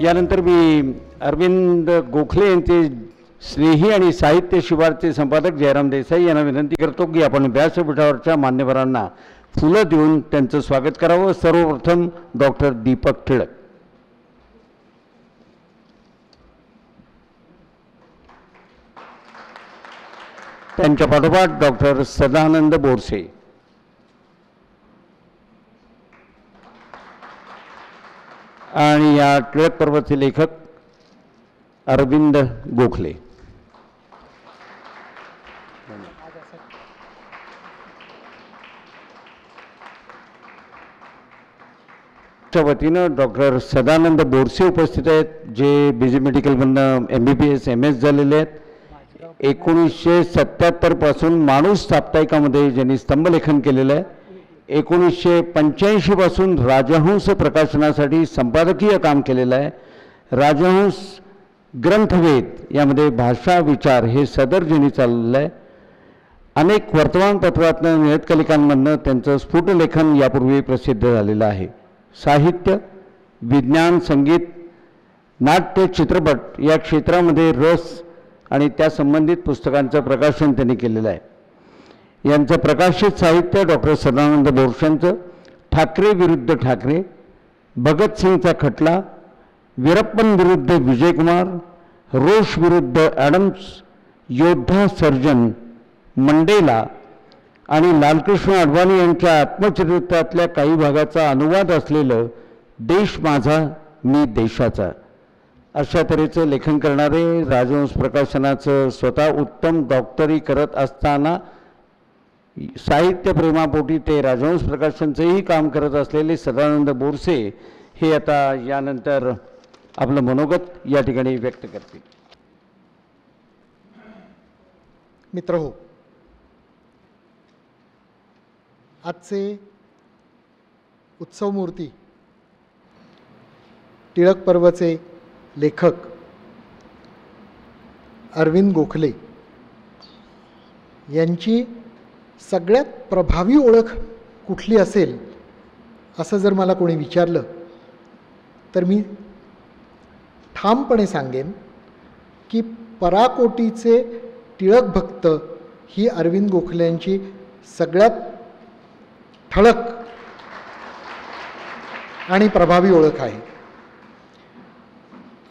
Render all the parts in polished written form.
यानंतर मी अरविंद गोखले यांचे स्नेही आणि साहित्य शिवारचे संपादक जयराम देसाई यांना विनंती करतो की आपण व्यासपीठावरच्या मान्यवरांना फुलं देऊन त्यांचं स्वागत करावं। सर्वप्रथम डॉक्टर दीपक टिळक, त्यांच्या पाठोपाठ डॉक्टर सदानंद बोरसे आणि या टिळक पर्वाचे लेखक अरविंद गोखले। च्या वतीनं डॉक्टर सदानंद बोरसे उपस्थित आहेत, जे BG मेडिकलमधनं MBBS MS झालेले आहेत। 1977 पासून माणूस साप्ताहिकामध्ये ज्यांनी स्तंभलेखन केलेलं आहे। 1985 पासून राजहंस प्रकाशनासाठी संपादकीय काम केलेलं आहे। राजहंस ग्रंथवेद यामध्ये भाषा विचार हे सदर ज्यांनी चाललेलं आहे। अनेक वर्तमानपत्रातनं नियतकालिकांमधनं त्यांचं स्फुट लेखन यापूर्वी प्रसिद्ध झालेलं आहे। साहित्य, विज्ञान, संगीत, नाट्य, चित्रपट या क्षेत्रामध्ये रस आणि त्या संबंधित पुस्तकांचं प्रकाशन त्यांनी केलेलं आहे। यांचं प्रकाशित साहित्य डॉक्टर सदानंद बोरसेंचं ठाकरे विरुद्ध ठाकरे, भगतसिंगचा खटला, वीरप्पन विरुद्ध विजयकुमार, रोष विरुद्ध ॲडम्स, योद्धा सर्जन, मंडेला आणि लालकृष्ण अडवाणी यांच्या आत्मचरित्रातल्या काही भागाचा अनुवाद असलेलं देश माझा मी देशाचा अशा तऱ्हेचं लेखन करणारे, राजहंस प्रकाशनाचं स्वतः उत्तम डॉक्टरी करत असताना साहित्य प्रेमापोटी ते राजहंस प्रकाशनचंही काम करत असलेले सदानंद बोरसे हे आता यानंतर आपलं मनोगत या ठिकाणी व्यक्त करतील। मित्रहो, आजचे उत्सवमूर्ती टिळक पर्वचे लेखक अरविंद गोखले यांची सगळ्यात प्रभावी ओळख कुठली असेल असं जर मला कोणी विचारलं तर मी ठामपणे सांगेन की पराकोटीचे टिळक भक्त ही अरविंद गोखले यांची सगळ्यात ठळक आणि प्रभावी ओळख आहे।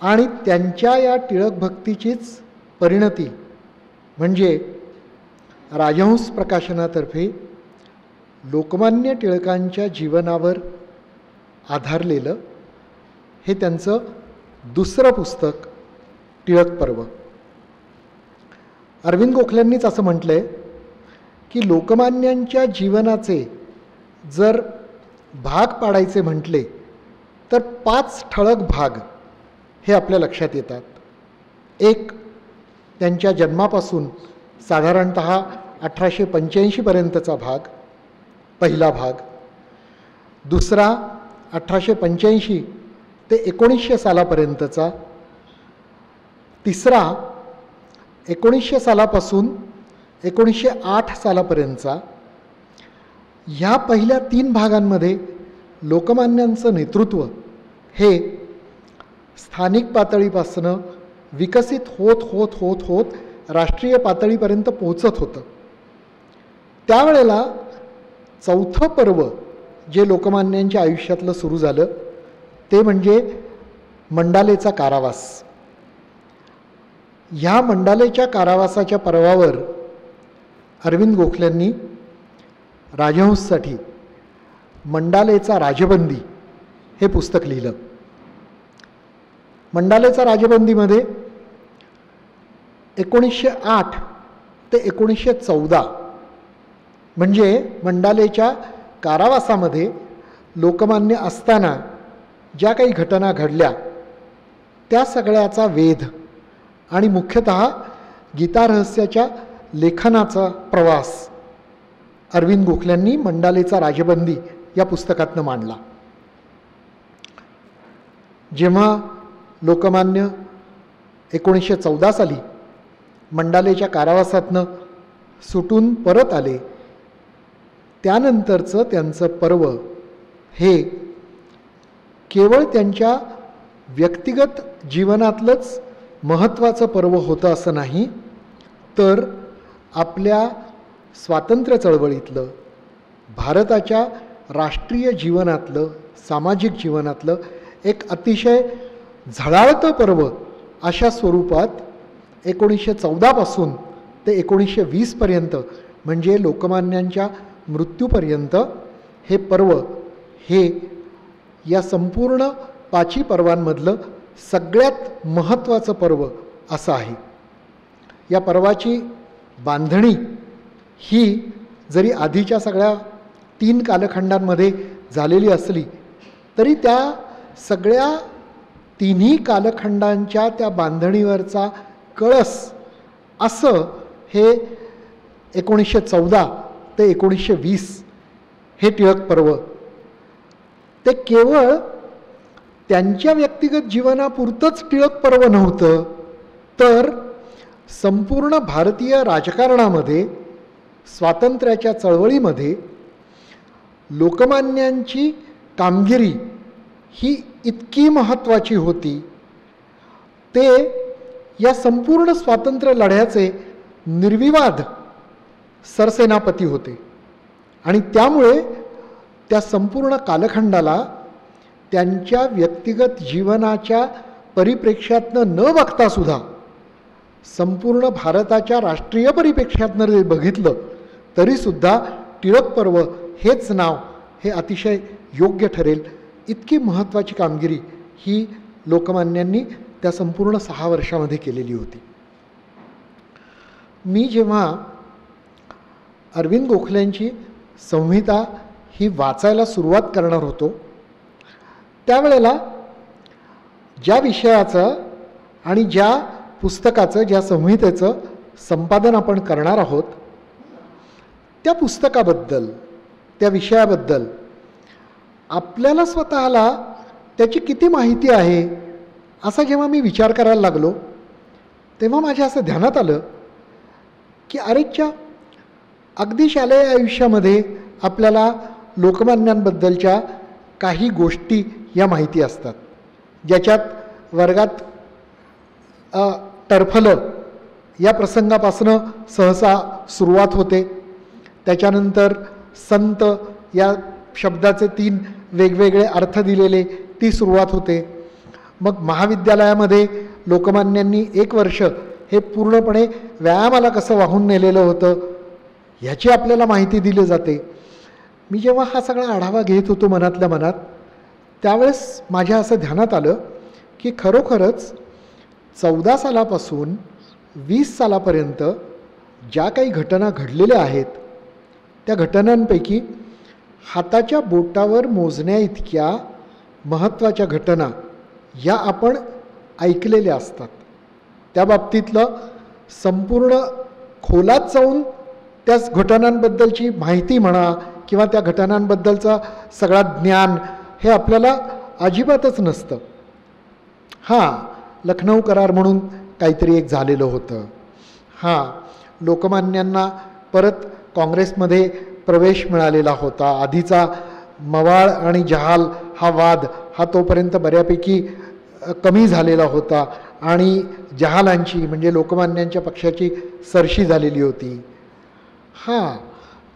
आणि त्यांच्या या टिळक भक्तीचीच परिणती म्हणजे राजहंस प्रकाशनातर्फे लोकमान्य टिळकांच्या जीवनावर आधारलेलं हे त्यांचं दुसरं पुस्तक टिळक पर्व। अरविंद गोखल्यांनीच असं म्हटलंय की लोकमान्यांच्या जीवनाचे जर भाग पाडायचे म्हटले तर 5 ठळक भाग हे आपल्या लक्षात येतात। एक, त्यांच्या जन्मापासून साधारणतः 1885 पर्यंतचा भाग, पहिला भाग। दुसरा 1885 ते 1900 सालापर्यंतचा। तिसरा 1900 सालापासून 1908 सालापर्यंतचा। ह्या पहिल्या 3 भागांमध्ये लोकमान्यांचं नेतृत्व हे स्थानिक पातळीपासनं विकसित होत होत होत होत राष्ट्रीय पातळीपर्यंत पोहोचत होतं। त्यावेळेला चौथं पर्व जे लोकमान्यांच्या आयुष्यातलं सुरू झालं ते म्हणजे मंडालेचा कारावास। ह्या मंडालेच्या कारावासाच्या पर्वावर अरविंद गोखल्यांनी राजहंससाठी मंडालेचा राजबंदी हे पुस्तक लिहिलं। मंडालेचा राजबंदीमध्ये 1908 ते 1914 म्हणजे मंडालेच्या कारावासामध्ये लोकमान्य असताना ज्या काही घटना घडल्या त्या सगळ्याचा वेध आणि मुख्यतः गीता रहस्याच्या लेखनाचा प्रवास अरविंद गोखल्यांनी मंडालेचा राजबंदी या पुस्तकातनं मांडला। जेव्हा लोकमान्य 1914 साली मंडालेच्या कारावासातनं सुटून परत आले त्यानंतरचं त्यांचं पर्व हे केवळ त्यांच्या व्यक्तिगत जीवनातलंच महत्त्वाचं पर्व होतं असं नाही, तर आपल्या स्वातंत्र्य चळवळीतलं, भारताच्या राष्ट्रीय जीवनातलं, सामाजिक जीवनातलं एक अतिशय झळाळतं पर्व अशा स्वरूपात 1914 पासून ते 1920पर्यंत म्हणजे लोकमान्यांच्या मृत्यूपर्यंत हे पर्व हे या संपूर्ण 5 पर्वांमधलं सगळ्यात महत्त्वाचं पर्व असं आहे. या पर्वाची बांधणी ही जरी आधीच्या सगळ्या 3 कालखंडांमध्ये झालेली असली तरी त्या सगळ्या 3ही कालखंडांच्या त्या बांधणीवरचा कळस असं हे 1914 ते 1920 हे टिळक पर्व ते केवळ त्यांच्या व्यक्तिगत जीवनापुरतंच टिळक पर्व नव्हतं, तर संपूर्ण भारतीय राजकारणामध्ये, स्वातंत्र्याच्या चळवळीमध्ये लोकमान्यांची कामगिरी ही इतकी महत्त्वाची होती. ते या संपूर्ण स्वातंत्र्य लढ्याचे निर्विवाद सरसेनापती होते आणि त्यामुळे त्या संपूर्ण कालखंडाला त्यांच्या व्यक्तिगत जीवनाच्या परिप्रेक्ष्यातनं न बघतासुद्धा संपूर्ण भारताच्या राष्ट्रीय परिप्रेक्ष्यातनं जर बघितलं तरीसुद्धा टिळक पर्व हेच नाव हे अतिशय योग्य ठरेल. इतकी महत्त्वाची कामगिरी ही लोकमान्यांनी त्या संपूर्ण 6 वर्षामध्ये केलेली होती. मी जेव्हा अरविंद गोखलेंची संहिता ही वाचायला सुरुवात करणार होतो त्यावेळेला ज्या विषयाचं आणि ज्या पुस्तकाचं, ज्या संहितेचं संपादन आपण करणार आहोत त्या पुस्तकाबद्दल, त्या विषयाबद्दल आपल्याला स्वतःला त्याची किती माहिती आहे असा जेव्हा मी विचार करायला लागलो तेव्हा माझ्या असं ध्यानात आलं की अरेच्या अगदी शालेय आयुष्यामध्ये आपल्याला लोकमान्यांबद्दलच्या काही गोष्टी या माहिती असतात, ज्याच्यात वर्गात टरफलं या प्रसंगापासनं सहसा सुरुवात होते. त्याच्यानंतर संत या शब्दाचे 3 वेगवेगळे अर्थ दिलेले ती सुरुवात होते. मग महाविद्यालयामध्ये लोकमान्यांनी 1 वर्ष हे पूर्णपणे व्यायामाला कसं वाहून नेलेलं होतं ह्याची आपल्याला माहिती दिली जाते. मी जेव्हा हा सगळा आढावा घेत होतो मनातल्या मनात त्यावेळेस माझ्या असं ध्यानात आलं की खरोखरच 14 सालापासून 20 सालापर्यंत ज्या काही घटना घडलेल्या आहेत त्या घटनांपैकी हाताच्या बोटावर मोजण्या इतक्या महत्त्वाच्या घटना या आपण ऐकलेल्या असतात. त्या बाबतीतलं संपूर्ण खोलात जाऊन त्या घटनांबद्दलची माहिती म्हणा किंवा त्या घटनांबद्दलचं सगळा ज्ञान हे आपल्याला अजिबातच नसतं. हां, लखनौ करार म्हणून काहीतरी एक झालेलं होतं. हां, लोकमान्यांना परत काँग्रेसमध्ये प्रवेश मिळालेला होता. आधीचा मवाळ आणि जहाल हा वाद हा तोपर्यंत बऱ्यापैकी कमी झालेला होता आणि जहालांची म्हणजे लोकमान्यांच्या पक्षाची सरशी झालेली होती. हां,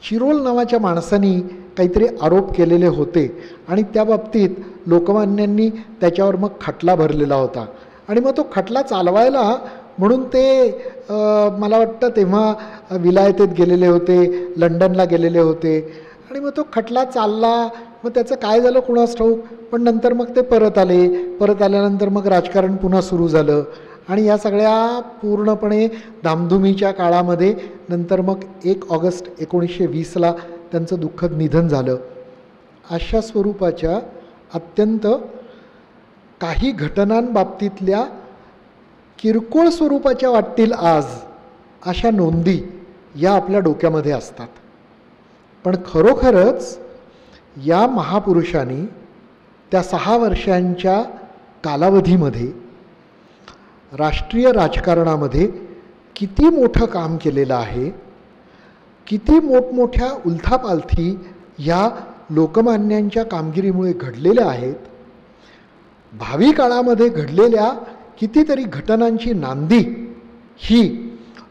चिरोल नावाच्या माणसानी काहीतरी आरोप केलेले होते आणि त्या बाबतीत लोकमान्यांनी त्याच्यावर मग खटला भरलेला होता आणि मग तो खटला चालवायला म्हणून ते मला वाटतं तेव्हा विलायतेत गेलेले होते, लंडनला गेलेले होते आणि मग तो खटला चालला. मग त्याचं काय झालं कुणास ठाऊक, पण नंतर मग ते परत आले. परत आल्यानंतर मग राजकारण पुन्हा सुरू झालं आणि या सगळ्या पूर्णपणे धामधुमीच्या काळामध्ये नंतर मग 1 ऑगस्ट 1920ला त्यांचं दुःखद निधन झालं. अशा स्वरूपाच्या अत्यंत काही घटनांबाबतीतल्या किरकोळ स्वरूपाच्या वाटतील आज अशा नोंदी या आपल्या डोक्यामध्ये असतात. पण खरोखरच या महापुरुषांनी त्या 6 वर्षांच्या कालावधीमध्ये राष्ट्रीय राजकारणामध्ये किती मोठं काम केलेलं आहे, किती मोठमोठ्या उलथापालथी ह्या लोकमान्यांच्या कामगिरीमुळे घडलेल्या आहेत. भावी काळामध्ये घडलेल्या कितीतरी घटनांची नांदी ही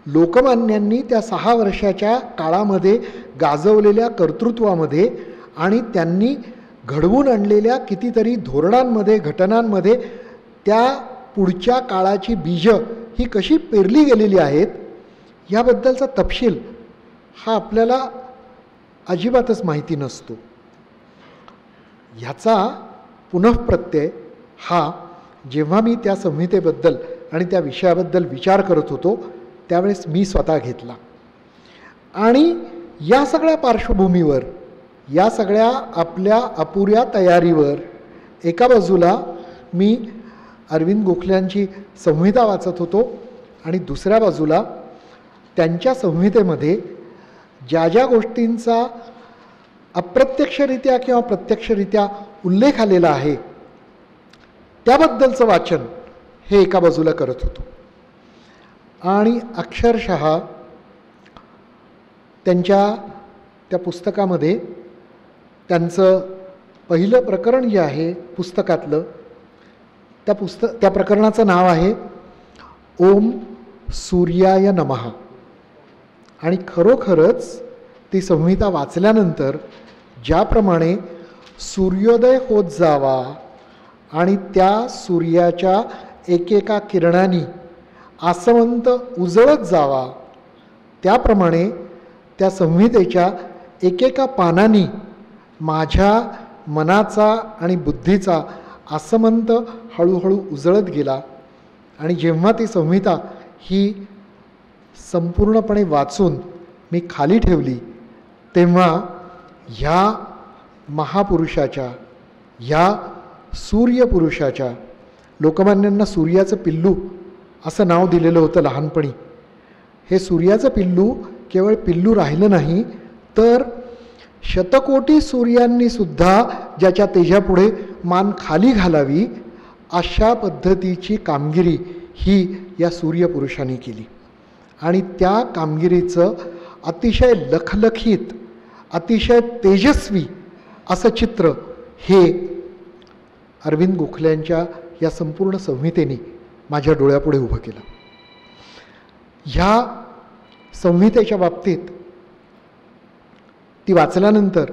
लोकमान्यांनी त्या 6 वर्षाच्या काळामध्ये गाजवलेल्या कर्तृत्वामध्ये आणि त्यांनी घडवून आणलेल्या कितीतरी धोरणांमध्ये, घटनांमध्ये त्या पुढच्या काळाची बीजं ही कशी पेरली गेलेली आहेत याबद्दलचा तपशील हा आपल्याला अजिबातच माहिती नसतो. ह्याचा पुनःप्रत्यय हा जेव्हा मी त्या संहितेबद्दल आणि त्या विषयाबद्दल विचार करत होतो त्यावेळेस मी स्वतः घेतला. आणि या सगळ्या पार्श्वभूमीवर, या सगळ्या आपल्या अपुऱ्या तयारीवर एका बाजूला मी अरविंद गोखल्यांची संहिता वाचत होतो आणि दुसऱ्या बाजूला त्यांच्या संहितेमध्ये ज्या ज्या गोष्टींचा अप्रत्यक्षरित्या किंवा प्रत्यक्षरित्या उल्लेख आलेला आहे त्याबद्दलचं वाचन हे एका बाजूला करत होतो. आणि अक्षरशः त्यांच्या त्या पुस्तकामध्ये त्यांचं पहिलं प्रकरण जे आहे पुस्तकातलं त्या प्रकरणाचं नाव आहे ओम सूर्याय नमः. आणि खरोखरच ती संहिता वाचल्यानंतर ज्याप्रमाणे सूर्योदय होत जावा आणि त्या सूर्याच्या एकेका किरणांनी आसमंत उजळत जावा त्याप्रमाणे त्या संहितेच्या एकेका पानांनी माझ्या मनाचा आणि बुद्धीचा आसमंत हळूहळू उजळत गेला. आणि जेव्हा ती संहिता ही संपूर्णपणे वाचून मी खाली ठेवली तेव्हा ह्या महापुरुषाच्या, ह्या सूर्यपुरुषाच्या, लोकमान्यांना सूर्याचं पिल्लू असं नाव दिलेलं होतं लहानपणी, हे सूर्याचं पिल्लू केवळ पिल्लू राहिलं नाही तर शतकोटी सूर्यांनी सुद्धा ज्याच्या तेजापुढे मान खाली घालावी अशा पद्धतीची कामगिरी ही या सूर्यपुरुषांनी केली. आणि त्या कामगिरीचं अतिशय लखलखीत, अतिशय तेजस्वी असं चित्र हे अरविंद गोखल्यांच्या या संपूर्ण संहितेने माझ्या डोळ्यापुढे उभं केलं. ह्या संहितेच्या बाबतीत ती वाचल्यानंतर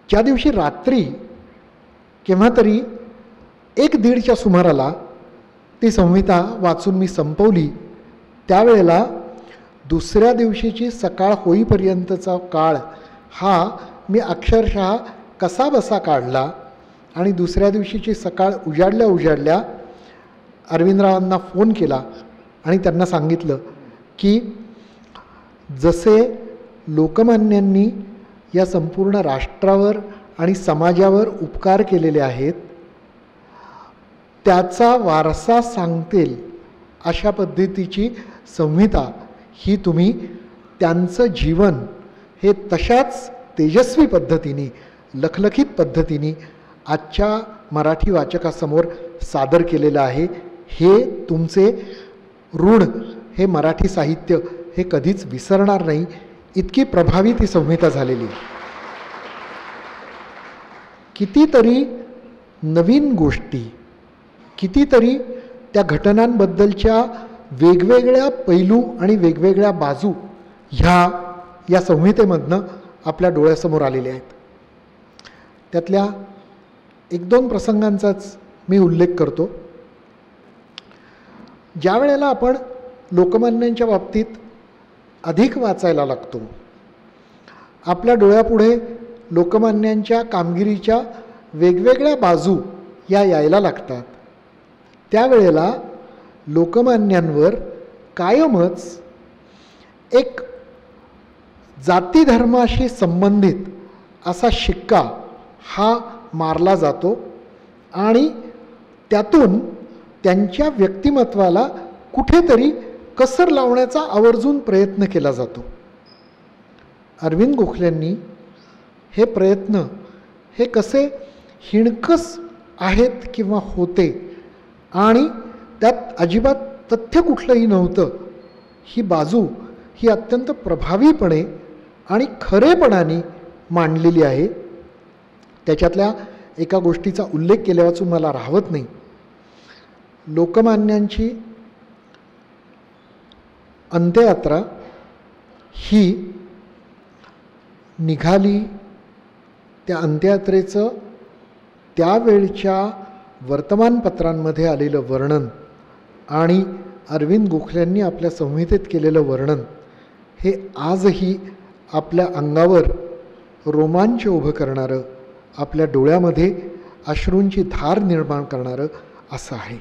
ज्या दिवशी रात्री केव्हा तरी 1-1:30च्या सुमाराला ती संहिता वाचून मी संपवली त्यावेळेला दुसऱ्या दिवशीची सकाळ होईपर्यंतचा काळ हा मी अक्षरशः कसा बसा काढला. आणि दुसऱ्या दिवशीची सकाळ उजाडल्या अरविंदरावांना फोन केला आणि त्यांना सांगितलं की जसे लोकमान्यांनी या संपूर्ण राष्ट्रावर आणि समाजावर उपकार केलेले आहेत त्याचा वारसा सांगतील अशा पद्धतीची संहिता ही तुम्ही त्यांचं जीवन हे तशाच तेजस्वी पद्धतीने, लखलखीत पद्धतीने आजच्या मराठी वाचकासमोर सादर केलेलं आहे. हे तुमचे ऋण हे मराठी साहित्य हे कधीच विसरणार नाही. इतकी प्रभावी ती संहिता झालेली. कितीतरी नवीन गोष्टी, कितीतरी त्या घटनांबद्दलच्या वेगवेगळ्या पैलू आणि वेगवेगळ्या बाजू ह्या या संहितेमधनं आपल्या डोळ्यासमोर आलेल्या आहेत. त्यातल्या 1-2 प्रसंगांचाच मी उल्लेख करतो. ज्या वेळेला आपण लोकमान्यांच्या बाबतीत अधिक वाचायला लागतो, आपल्या डोळ्यापुढे लोकमान्यांच्या कामगिरीच्या वेगवेगळ्या बाजू या यायला लागतात, त्यावेळेला लोकमान्यांवर कायमच एक जातीधर्माशी संबंधित असा शिक्का हा मारला जातो आणि त्यातून त्यांच्या व्यक्तिमत्वाला कुठेतरी कसर लावण्याचा आवर्जून प्रयत्न केला जातो. अरविंद गोखल्यांनी हे प्रयत्न हे कसे हिणकस आहेत किंवा होते आणि त्यात अजिबात तथ्य कुठलंही नव्हतं ही बाजू ही अत्यंत प्रभावीपणे आणि खरेपणाने मांडलेली आहे. त्याच्यातल्या एका गोष्टीचा उल्लेख केल्यावाचून मला राहवत नाही. लोकमान्यांची अंत्ययात्रा ही निघाली, त्या अंत्ययात्रेचं त्यावेळच्या वर्तमानपत्रांमध्ये आलेलं वर्णन आणि अरविंद गोखल्यांनी आपल्या संहितेत केलेलं वर्णन हे आजही आपल्या अंगावर रोमांच उभं करणारं, आपल्या डोळ्यामध्ये अश्रूंची धार निर्माण करणारं असं आहे.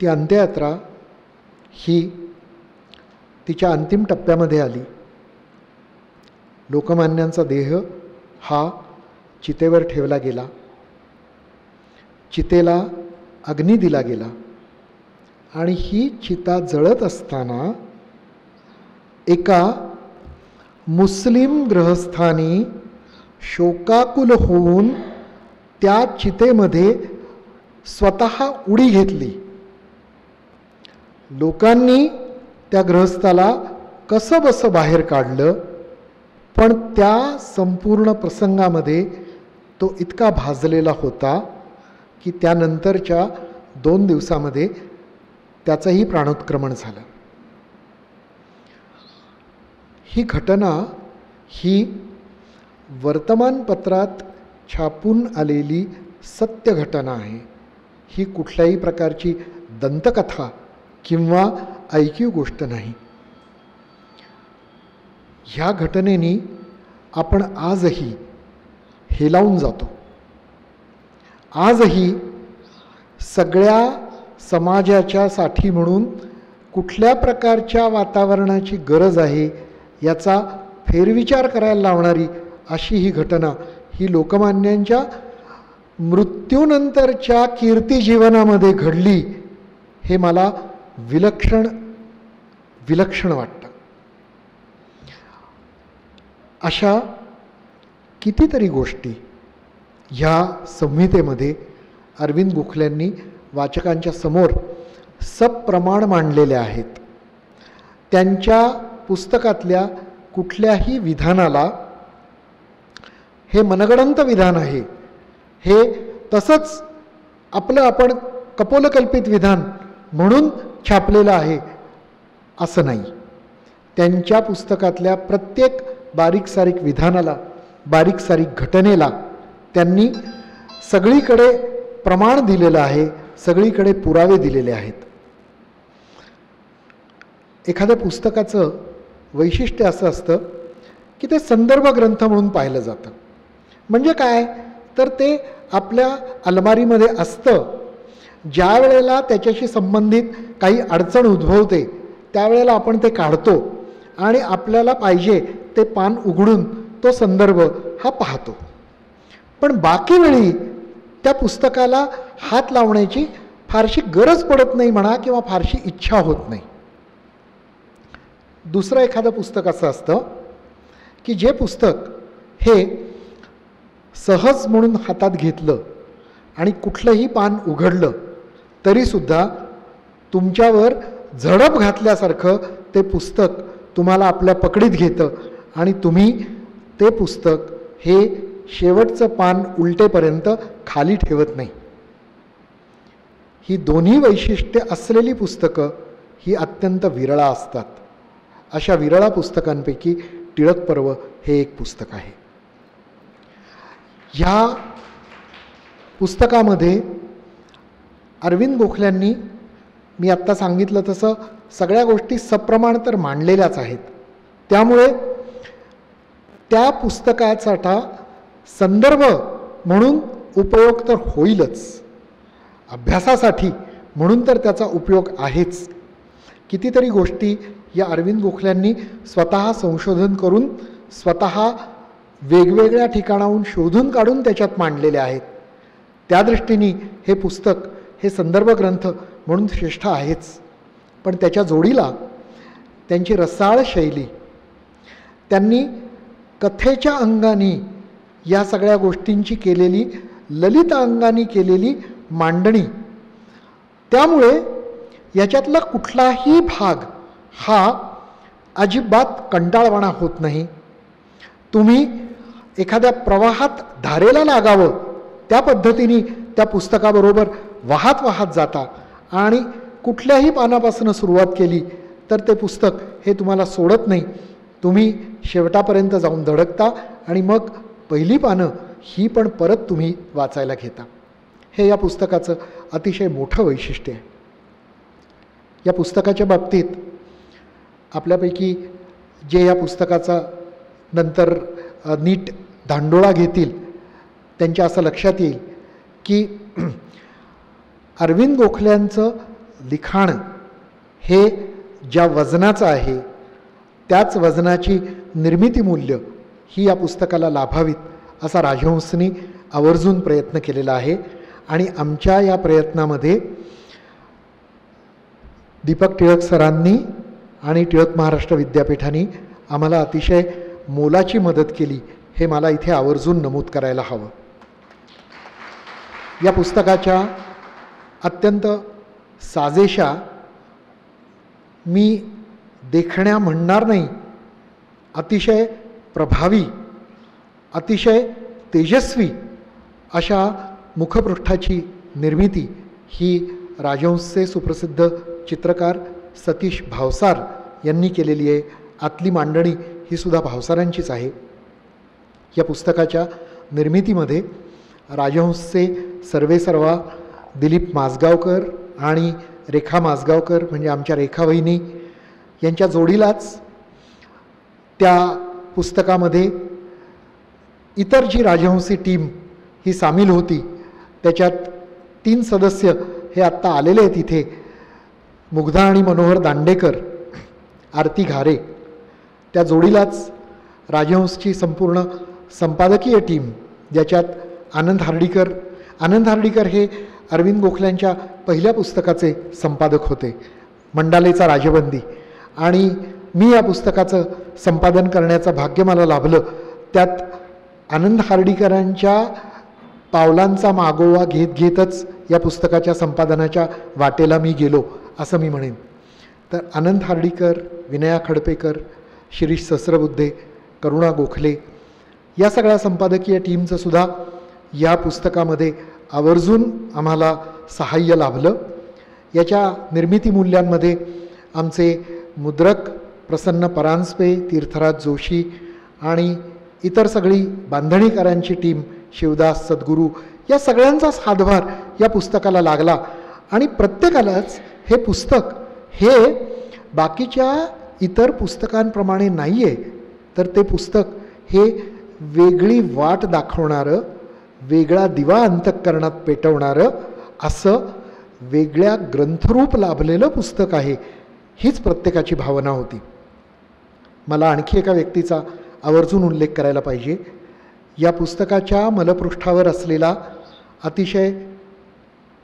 ती अंत्ययात्रा ही तिच्या अंतिम टप्प्यामध्ये आली. लोकमान्यांचा देह हा चितेवर ठेवला गेला, चितेला अग्नी दिला गेला आणि ही चिता जळत असताना एका मुस्लिम ग्रहस्थानी शोकाकुल होऊन त्या चितेमध्ये स्वतः उडी घेतली. लोकांनी त्या ग्रहस्थाला कसं बसं बाहेर काढलं, पण त्या संपूर्ण प्रसंगामध्ये तो इतका भाजलेला होता की त्यानंतरच्या 2 दिवसामध्ये त्याचंही प्राणोत्क्रमण झालं. ही घटना ही वर्तमानपत्रात छापून आलेली सत्य घटना आहे. ही कुठल्याही प्रकारची दंतकथा किंवा ऐकीव गोष्ट नाही. ह्या घटनेनी आपण आजही हेलावून जातो. आजही सगळ्या समाजाच्या साठी म्हणून कुठल्या प्रकारच्या वातावरणाची गरज आहे याचा फेरविचार करायला लावणारी अशी ही घटना ही लोकमान्यांच्या मृत्यूनंतरच्या कीर्तिजीवनामध्ये घडली हे मला विलक्षण वाटतं. अशा कितीतरी गोष्टी ह्या संहितेमध्ये अरविंद गोखल्यांनी वाचकांच्या समोर सप्रमाण मांडलेल्या आहेत. त्यांच्या पुस्तकातल्या कुठल्याही विधानाला हे मनगडंत विधान आहे, हे तसंच आपण कपोलकल्पित विधान म्हणून छापलेलं आहे असं नाही. त्यांच्या पुस्तकातल्या प्रत्येक बारीक सारीक विधानाला, बारीक सारीक घटनेला त्यांनी सगळीकडे प्रमाण दिलेलं आहे, सगळीकडे पुरावे दिलेले आहेत. एखाद्या पुस्तकाचं वैशिष्ट्य असं असतं की ते संदर्भ ग्रंथ म्हणून पाहिलं जातं. म्हणजे काय तर ते आपल्या अलमारीमध्ये असतं. ज्या वेळेला त्याच्याशी संबंधित काही अडचण उद्भवते त्यावेळेला आपण ते काढतो आणि आपल्याला पाहिजे ते पान उघडून तो संदर्भ हा पाहतो. पण बाकी वेळी त्या पुस्तकाला हात लावण्याची फारशी गरज पडत नाही म्हणा किंवा फारशी इच्छा होत नाही. दुसरं एखादं पुस्तक असं असतं की जे पुस्तक हे सहज म्हणून हातात घेतलं आणि कुठलंही पान उघडलं तरीसुद्धा तुमच्यावर झडप घातल्यासारखं ते पुस्तक तुम्हाला आपल्या पकडीत घेतं आणि तुम्ही ते पुस्तक हे शेवटचं पान उलटेपर्यंत खाली ठेवत नाही. ही दोन्ही वैशिष्ट्ये असलेली पुस्तकं ही अत्यंत विरळा असतात. अशा विरळा पुस्तकांपैकी टिळक पर्व हे एक पुस्तक आहे. ह्या पुस्तकामध्ये अरविंद गोखल्यांनी मी आत्ता सांगितलं तसं सगळ्या गोष्टी सप्रमाण तर मांडलेल्याच आहेत. त्यामुळे त्या पुस्तकाचा संदर्भ म्हणून उपयोग तर होईलच, अभ्यासासाठी म्हणून तर त्याचा उपयोग आहेच. कितीतरी गोष्टी या अरविंद गोखल्यांनी स्वतः संशोधन करून स्वतः वेगवेगळ्या ठिकाणाहून शोधून काढून त्याच्यात मांडलेल्या आहेत. त्या दृष्टीने हे पुस्तक हे संदर्भ ग्रंथ म्हणून श्रेष्ठ आहेच. पण त्याच्या जोडीला त्यांची रसाळ शैली, त्यांनी कथेच्या अंगाने या सगळ्या गोष्टींची केलेली, ललित अंगाने केलेली मांडणी, त्यामुळे याच्यातला कुठलाही भाग हा अजिबात कंटाळवाणा होत नाही. तुम्ही एखाद्या प्रवाहात धारेला लागावं त्या पद्धतीने त्या पुस्तकाबरोबर वाहत वाहत जाता आणि कुठल्याही पानापासून सुरुवात केली तर ते पुस्तक हे तुम्हाला सोडत नाही. तुम्ही शेवटापर्यंत जाऊन धडकता आणि मग पहिली पानं ही पण परत तुम्ही वाचायला घेता. हे या पुस्तकाचं अतिशय मोठं वैशिष्ट्य आहे. या पुस्तकाच्या बाबतीत आपल्यापैकी जे या पुस्तकाचा नंतर नीट धांडोळा घेतील त्यांच्या असं लक्षात येईल की अरविंद गोखल्यांचं लिखाण हे ज्या वजनाचं आहे त्याच वजनाची निर्मिती मूल्य ही या पुस्तकाला लाभावीत असा राजहंसनी आवर्जून प्रयत्न केलेला आहे. आणि आमच्या या प्रयत्नामध्ये दीपक टिळक सरांनी आणि टिळक महाराष्ट्र विद्यापीठाने आम्हाला अतिशय मोलाची मदत केली हे मला इथे आवर्जून नमूद करायला हवं. या पुस्तकाच्या अत्यंत साजेशा मी देखण्या म्हणणार नाही, अतिशय प्रभावी, अतिशय तेजस्वी अशा मुखपृष्ठाची निर्मिती ही राजहंसचे सुप्रसिद्ध चित्रकार सतीश भावसार यांनी केलेली आहे. आतली मांडणी ही सुद्धा भावसारांचीच आहे. या पुस्तकाच्या निर्मितीमध्ये राजहंसचे सर्वेसर्वा दिलीप माजगावकर आणि रेखा माजगावकर म्हणजे आमच्या रेखा वहिनी यांच्या जोडीलाच त्या पुस्तकामध्ये इतर जी राजहंसी टीम ही सामील होती त्याच्यात 3 सदस्य हे आत्ता आलेले आहेत इथे. मुग्धा आणि मनोहर दांडेकर, आरती घारे, त्या जोडीलाच राजहंसची संपूर्ण संपादकीय टीम ज्याच्यात आनंद हार्डीकर हे अरविंद गोखल्यांच्या पहिल्या पुस्तकाचे संपादक होते, मंडालेचा राजबंदी. आणि मी या पुस्तकाचं संपादन करण्याचं भाग्य मला लाभलं. त्यात आनंद हार्डीकरांच्या पावलांचा मागोवा घेतच या पुस्तकाच्या संपादनाच्या वाटेला मी गेलो असं मी म्हणेन. तर आनंद हार्डीकर, विनया खडपेकर, शिरीष सहस्रबुद्धे, करुणा गोखले या सगळ्या संपादकीय टीमचं सुद्धा या पुस्तकामध्ये आवर्जून आम्हाला सहाय्य लाभलं. याच्या निर्मिती मूल्यांमध्ये आमचे मुद्रक प्रसन्न परांजपे, तीर्थराज जोशी आणि इतर सगळी बांधणीकरांची टीम, शिवदास सद्गुरू, या सगळ्यांचाच हातभार या पुस्तकाला लागला. आणि प्रत्येकालाच हे पुस्तक हे बाकीच्या इतर पुस्तकांप्रमाणे नाही आहे, तर ते पुस्तक हे वेगळी वाट दाखवणारं, वेगळा दिवा अंतःकरणात पेटवणारं असं वेगळ्या ग्रंथरूप लाभलेलं पुस्तक आहे, हीच प्रत्येकाची भावना होती. मला आणखी एका व्यक्तीचा आवर्जून उल्लेख करायला पाहिजे. या पुस्तकाच्या मलपृष्ठावर असलेला अतिशय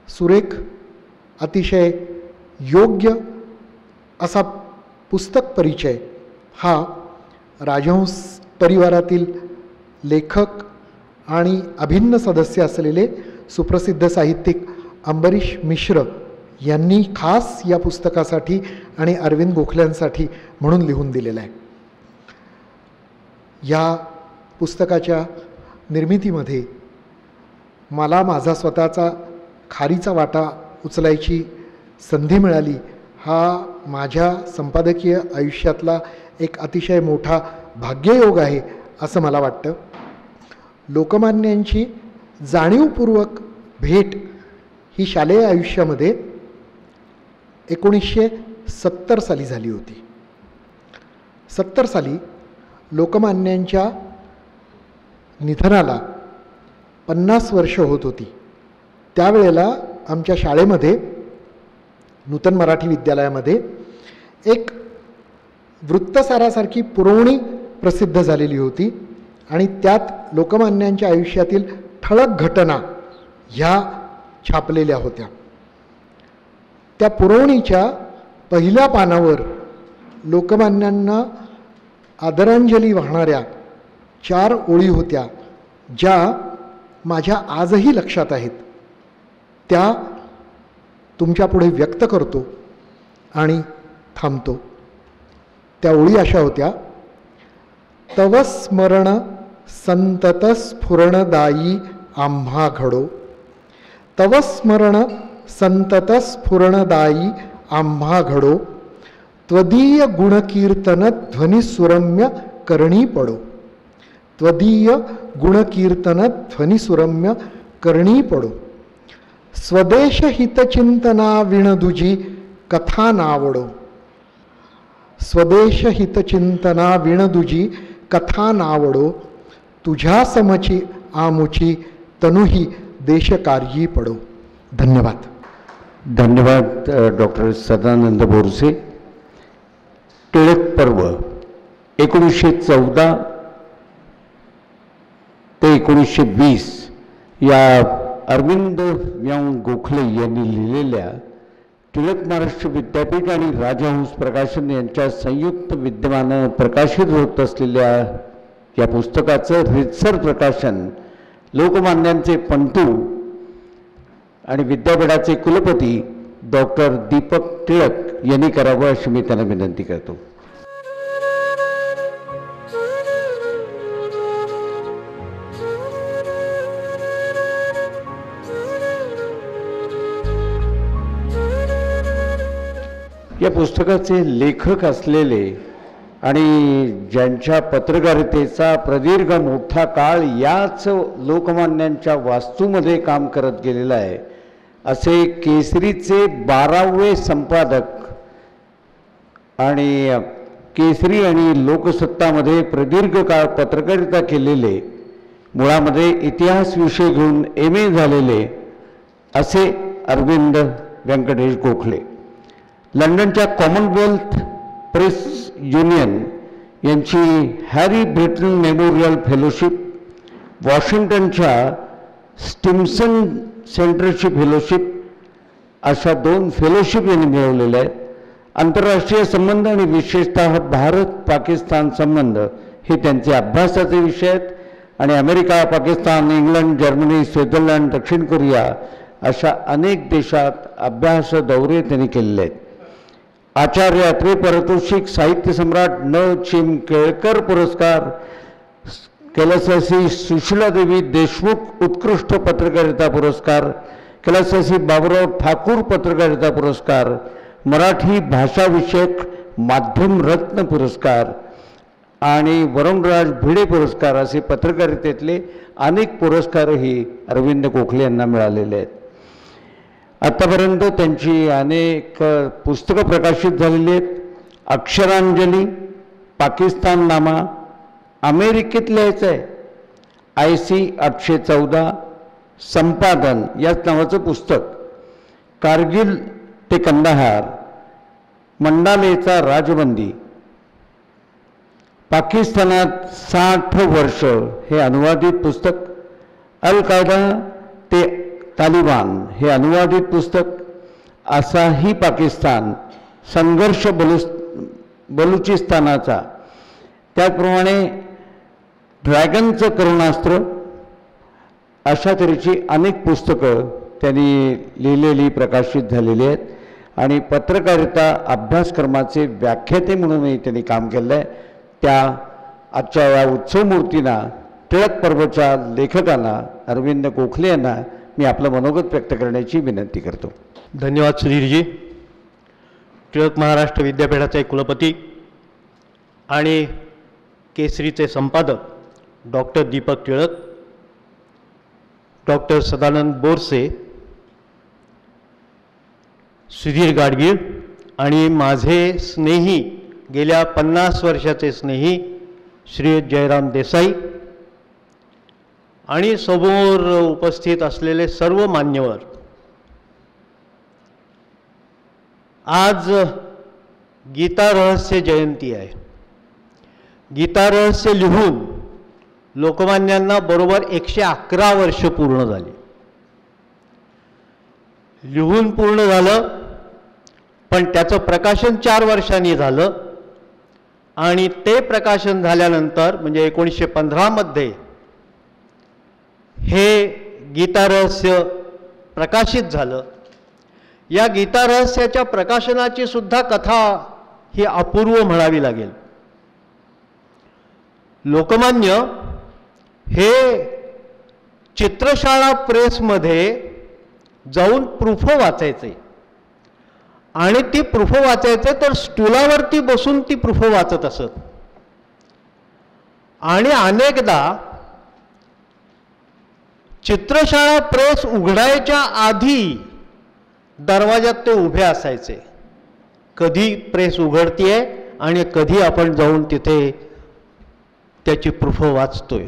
सुरेख, अतिशय योग्य असा पुस्तक परिचय हा राजहंस परिवारातील लेखक आणि अभिन्न सदस्य असलेले सुप्रसिद्ध साहित्यिक अंबरीश मिश्र यांनी खास या पुस्तकासाठी आणि अरविंद गोखल्यांसाठी म्हणून लिहून दिलेलं आहे. या पुस्तकाच्या निर्मितीमध्ये मला माझा स्वतःचा खारीचा वाटा उचलायची संधी मिळाली. हा माझ्या संपादकीय आयुष्यातला एक अतिशय मोठा भाग्ययोग आहे असं मला वाटतं. लोकमान्यांची जाणीवपूर्वक भेट ही शालेय आयुष्यामध्ये 1970 साली झाली होती. 70 साली लोकमान्यांच्या निधनाला 50 वर्ष होत होती. त्यावेळेला आमच्या शाळेमध्ये, नूतन मराठी विद्यालयामध्ये एक वृत्तसारासारखी पुरवणी प्रसिद्ध झालेली होती आणि त्यात लोकमान्यांच्या आयुष्यातील ठळक घटना ह्या छापलेल्या होत्या. त्या पुरवणीच्या पहिल्या पानावर लोकमान्यांना आदरांजली वाहणाऱ्या 4 ओळी होत्या, ज्या माझ्या आजही लक्षात आहेत. त्या तुमच्यापुढे व्यक्त करतो आणि थांबतो. त्या ओळी अशा होत्या: तव स्मरण संतत स्फुरणदायी आम्हा घडो. तव स्मरण संतत स्फुरणदायी आम्हा घडो. त्वदीय गुणकीर्तन ध्वनिसुरम्य करणी पडो. त्वदीय गुणकीर्तन ध्वनिसुरम्य करणी पडो. स्वदेश हितचिंतना विणदुजी कथा नावडो. स्वदेश हितचिंतना विणदुजी कथा नावडो. तुझ्या समची आमुची तनुही देशकार्यी पडो. धन्यवाद. धन्यवाद डॉक्टर सदानंद बोरसे. टिळक पर्व 1914 ते 1920 या अरविंद व्याम गोखले यांनी लिहिलेल्या टिळक महाराष्ट्र विद्यापीठ आणि राजहंस प्रकाशन यांच्या संयुक्त विद्यमानं प्रकाशित होत असलेल्या या पुस्तकाचं रीतसर प्रकाशन लोकमान्यांचे पंतू आणि विद्यापीठाचे कुलपती डॉक्टर दीपक टिळक यांनी करावं अशी मी त्यांना विनंती करतो. या पुस्तकाचे लेखक असलेले आणि ज्यांच्या पत्रकारितेचा प्रदीर्घ मोठा काळ याच लोकमान्यांच्या वास्तूमध्ये काम करत गेलेला आहे असे केसरीचे 12वे संपादक आणि केसरी आणि लोकसत्तामध्ये प्रदीर्घ काळ पत्रकारिता केलेले, मुळामध्ये इतिहास विषय घेऊन MA झालेले असे अरविंद व्यंकटेश गोखले लंडनच्या कॉमनवेल्थ प्रेस युनियन यांची हॅरी ब्रिटन मेमोरियल फेलोशिप, वॉशिंग्टनच्या स्टिमसन सेंटरची फेलोशिप अशा 2 फेलोशिप यांनी मिळवलेल्या आहेत. आंतरराष्ट्रीय संबंध आणि विशेषतः भारत पाकिस्तान संबंध हे त्यांचे अभ्यासाचे विषय आहेत आणि America, Pakistan, England, Germany, Switzerland, दक्षिण कोरिया अशा अनेक देशात अभ्यास दौरे त्यांनी केलेले आहेत. आचार्य अत्रे पारितोषिक, साहित्य सम्राट न. चिम. केळकर पुरस्कार, कैलासवासी सुशीलादेवी देशमुख उत्कृष्ट पत्रकारिता पुरस्कार, कैलासवासी बाबुराव ठाकूर पत्रकारिता पुरस्कार, मराठी भाषाविषयक माध्यम रत्न पुरस्कार आणि वरुणराज भिडे पुरस्कार असे पत्रकारितेतले अनेक पुरस्कारही अरविंद गोखले यांना मिळालेले आहेत. आत्तापर्यंत त्यांची अनेक पुस्तकं प्रकाशित झालेली आहेत. अक्षरांजली, पाकिस्ताननामा, अमेरिकेत लिहायचं आहे, IC 814, संपादन याच नावाचं पुस्तक, कारगिल ते कंदाहार, मंडालेचा राजबंदी, पाकिस्तानात 60 वर्ष हे अनुवादित पुस्तक, अल कायदा ते तालिबान हे अनुवादित पुस्तक, असाही पाकिस्तान, संघर्ष बलुचिस्तानाचा, त्याचप्रमाणे ड्रॅगनचं करुणास्त्र अशा तऱ्हेची अनेक पुस्तकं त्यांनी लिहिलेली प्रकाशित झालेली आहेत आणि पत्रकारिता अभ्यासक्रमाचे व्याख्याते म्हणूनही त्यांनी काम केलं आहे. त्या आजच्या या उत्सवमूर्तींना, टिळक पर्वच्या लेखकांना अरविंद गोखले यांना मी आपलं मनोगत व्यक्त करण्याची विनंती करतो. धन्यवाद सुधीरजी. टिळक महाराष्ट्र विद्यापीठाचे कुलपती आणि केसरीचे संपादक डॉक्टर दीपक टिळक, डॉक्टर सदानंद बोरसे, सुधीर गाडगीळ आणि माझे स्नेही, गेल्या 50 वर्षाचे स्नेही श्री जयराम देसाई आणि समोर उपस्थित असलेले सर्व मान्यवर. आज गीता रहस्य जयंती आहे. गीता रहस्य लिहून लोकमान्यांना बरोबर 111 वर्ष पूर्ण झाली. लिहून पूर्ण झालं, पण त्याचं प्रकाशन 4 वर्षांनी झालं आणि ते प्रकाशन झाल्यानंतर म्हणजे 1915 मध्ये हे गीता रहस्य प्रकाशित झालं. या गीता रहस्याच्या प्रकाशनाची सुद्धा कथा ही अपूर्व म्हणावी लागेल. लोकमान्य हे चित्रशाळा प्रेसमध्ये जाऊन प्रूफ वाचायचे आणि ती प्रूफ वाचायचे तर स्टुलावरती बसून ती प्रूफ वाचत असत आणि अनेकदा चित्रशाळा प्रेस उघडायच्या आधी दरवाजात ते उभे असायचे, कधी प्रेस उघडतीये आणि कधी आपण जाऊन तिथे त्याची प्रूफ वाचतोय.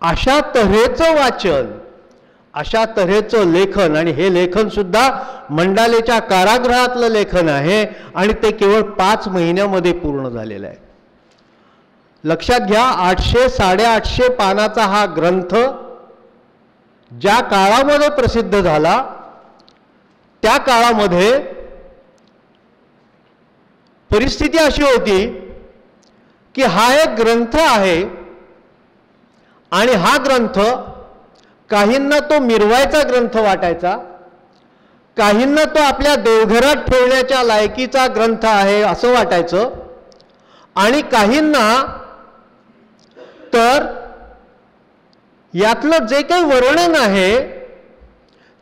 अशा तऱ्हेचं वाचन, अशा तऱ्हेचं लेखन, आणि हे लेखन सुद्धा मंडालेच्या कारागृहातलं लेखन आहे आणि ते केवळ 5 महिन्यामध्ये पूर्ण झालेलं आहे. लक्षात घ्या, 800-850 पानाचा हा ग्रंथ ज्या काळामध्ये प्रसिद्ध झाला त्या काळामध्ये परिस्थिती अशी होती की हा एक ग्रंथ आहे आणि हा ग्रंथ काहींना तो मिरवायचा ग्रंथ वाटायचा, काहींना तो आपल्या देवघरात ठेवण्याच्या लायकीचा ग्रंथ आहे असं वाटायचं, आणि काहींना तर यातलं जे काही वर्णन आहे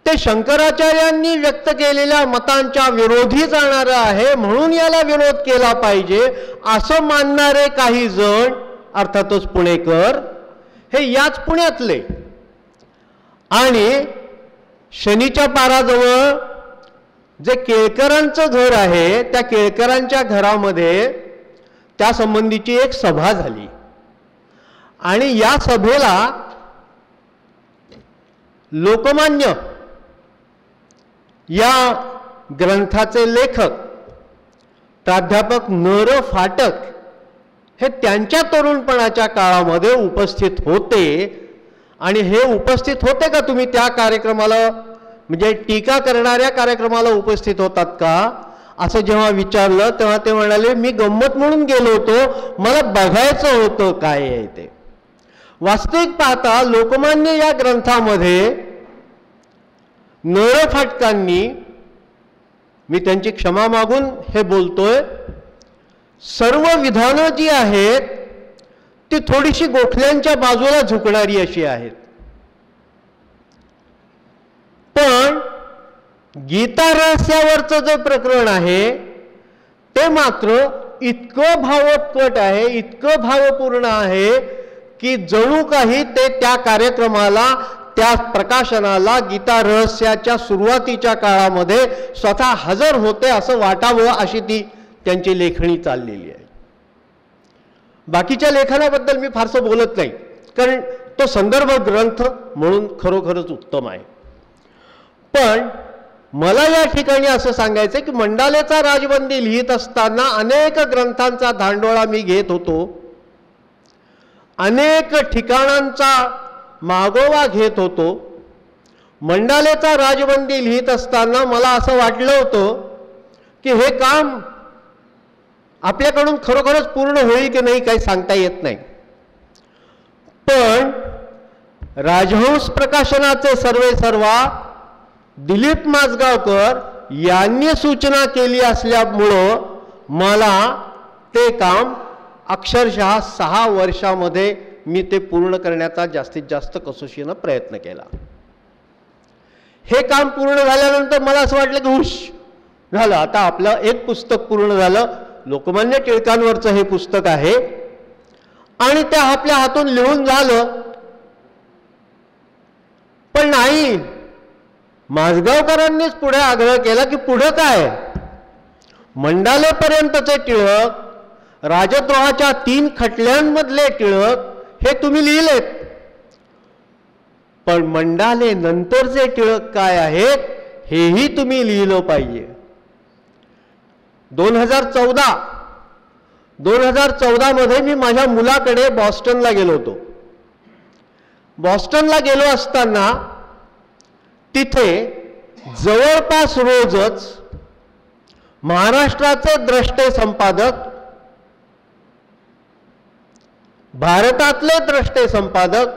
ते शंकराचार्यांनी व्यक्त केलेल्या मतांच्या विरोधी जाणारं आहे, म्हणून याला विरोध केला पाहिजे असं मानणारे काही जण, अर्थातच पुणेकर, हे याच पुण्यातले. आणि शनीच्या पाराजवळ जे केळकरांचं घर आहे त्या केळकरांच्या घरामध्ये त्या संबंधीची एक सभा झाली आणि या सभेला लोकमान्य या ग्रंथाचे लेखक प्राध्यापक न. र. फाटक हे त्यांच्या तरुणपणाच्या काळामध्ये उपस्थित होते. आणि हे उपस्थित होते का तुम्ही त्या कार्यक्रमाला, म्हणजे टीका करणाऱ्या कार्यक्रमाला उपस्थित होतात का असं जेव्हा विचारलं तेव्हा ते म्हणाले, मी गंमत म्हणून गेलो होतो, मला बघायचं होतं काय आहे ते. वास्तविक पाहता लोकमान्य या ग्रंथामध्ये न. र. फाटकांनी, मी त्यांची क्षमा मागून हे बोलतोय, सर्व विधानं जी आहेत ती थोडीशी गोखल्यांच्या बाजूला झुकणारी अशी आहेत. पण गीता रहस्यावरचं जे प्रकरण आहे ते मात्र इतकं भावप्रट आहे, इतकं भावपूर्ण आहे की जणू काही ते त्या कार्यक्रमाला, त्या प्रकाशनाला गीता रहस्याच्या सुरुवातीच्या काळामध्ये स्वतः हजर होते असं वाटावं अशी ती त्यांची लेखणी चाललेली आहे. बाकीच्या लेखनाबद्दल मी फारसं बोलत नाही, कारण तो संदर्भ ग्रंथ म्हणून खरोखरच उत्तम आहे. पण मला या ठिकाणी असं सांगायचं की मंडालेचा राजबंदी लिहित असताना अनेक ग्रंथांचा धांडोळा मी घेत होतो, अनेक ठिकाणांचा मागोवा घेत होतो. मंडालेचा राजबंदी लिहित असताना मला असं वाटलं होतं की हे काम आपल्याकडून खरोखरच पूर्ण होईल की नाही काही सांगता येत नाही. पण राजहंस प्रकाशनाचे सर्वेसर्वा दिलीप माजगावकर यांनी सूचना केली असल्यामुळं मला ते काम अक्षरशः 6 वर्षामध्ये मी ते पूर्ण करण्याचा जास्तीत जास्त कसोशीनं प्रयत्न केला. हे काम पूर्ण झाल्यानंतर मला असं वाटलं की हुश झालं, आता आपलं एक पुस्तक पूर्ण झालं. लोकमान्य टिळकांवरचं हे पुस्तक आहे आणि ते आपल्या हातून लिहून झालं. पण नाही, माजगावकरांनीच पुढे आग्रह केला की पुढे काय, मंडालेपर्यंतचे टिळक, राजद्रोहाच्या 3 खटल्यांमधले टिळक हे तुम्ही लिहिलेत, पण मंडाले नंतरचे टिळक काय आहेत हेही तुम्ही लिहिलं पाहिजे. 2014 मध्ये मी माझ्या मुलाकडे बॉस्टनला गेलो होतो. बॉस्टनला गेलो असताना तिथे जवळपास रोजच महाराष्ट्राचे द्रष्टे संपादक, भारतातले द्रष्टे संपादक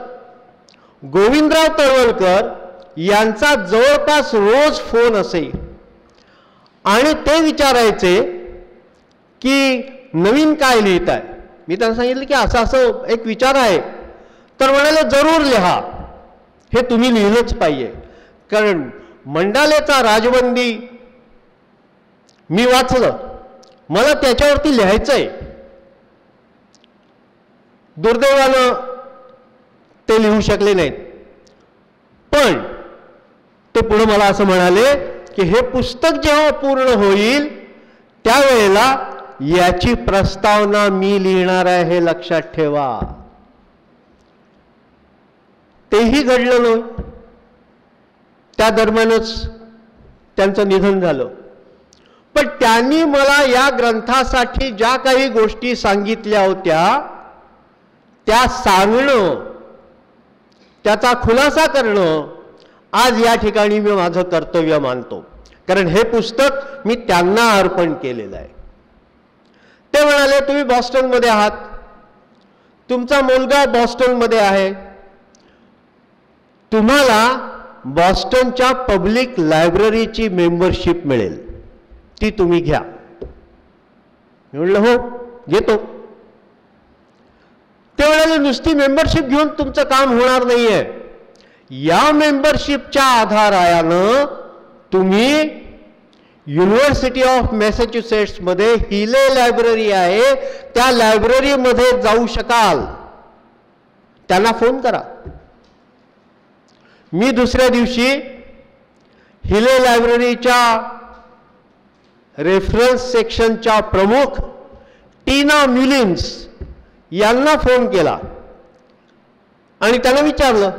गोविंदराव तळवलकर यांचा जवळपास रोज फोन असे आणि ते विचारायचे की नवीन काय लिहिताय. मी त्यांना सांगितलं की असं असं एक विचार आहे. तर म्हणाले जरूर लिहा, हे तुम्ही लिहिलंच पाहिजे, कारण मंडालेचा राजबंदी मी वाचलं, मला त्याच्यावरती लिहायचंय. दुर्दैवानं ते लिहू शकले नाहीत, पण ते पुढे मला असं म्हणाले की हे पुस्तक जेव्हा पूर्ण होईल त्यावेळेला याची प्रस्तावना मी लिहिणार आहे, हे लक्षात ठेवा. तेही घडलं नाही. त्या दरम्यानच त्यांचं निधन झालं. पण त्यांनी मला या ग्रंथासाठी ज्या काही गोष्टी सांगितल्या होत्या त्या सांगणं, त्याचा खुलासा करणं आज या ठिकाणी मी माझं कर्तव्य मानतो, कारण हे पुस्तक मी त्यांना अर्पण केलेलं आहे. ते म्हणाले तुम्ही बॉस्टनमध्ये आहात, तुमचा मुलगा बॉस्टनमध्ये आहे, तुम्हाला बॉस्टनच्या पब्लिक लायब्ररीची मेंबरशिप मिळेल, ती तुम्ही घ्या. मी म्हटलं हो घेतो. ते म्हणाले नुसती मेंबरशिप घेऊन तुमचं काम होणार नाहीये, या मेंबरशिपच्या आधारानं तुम्ही युनिव्हर्सिटी ऑफ मॅसेच्युसेट्स मध्ये हिले लायब्ररी आहे त्या लायब्ररीमध्ये जाऊ शकाल. त्यांना फोन करा. मी दुसऱ्या दिवशी हिले लायब्ररीच्या रेफरन्स सेक्शनच्या प्रमुख टीना म्युलिन्स यांना फोन केला आणि त्यांना विचारलं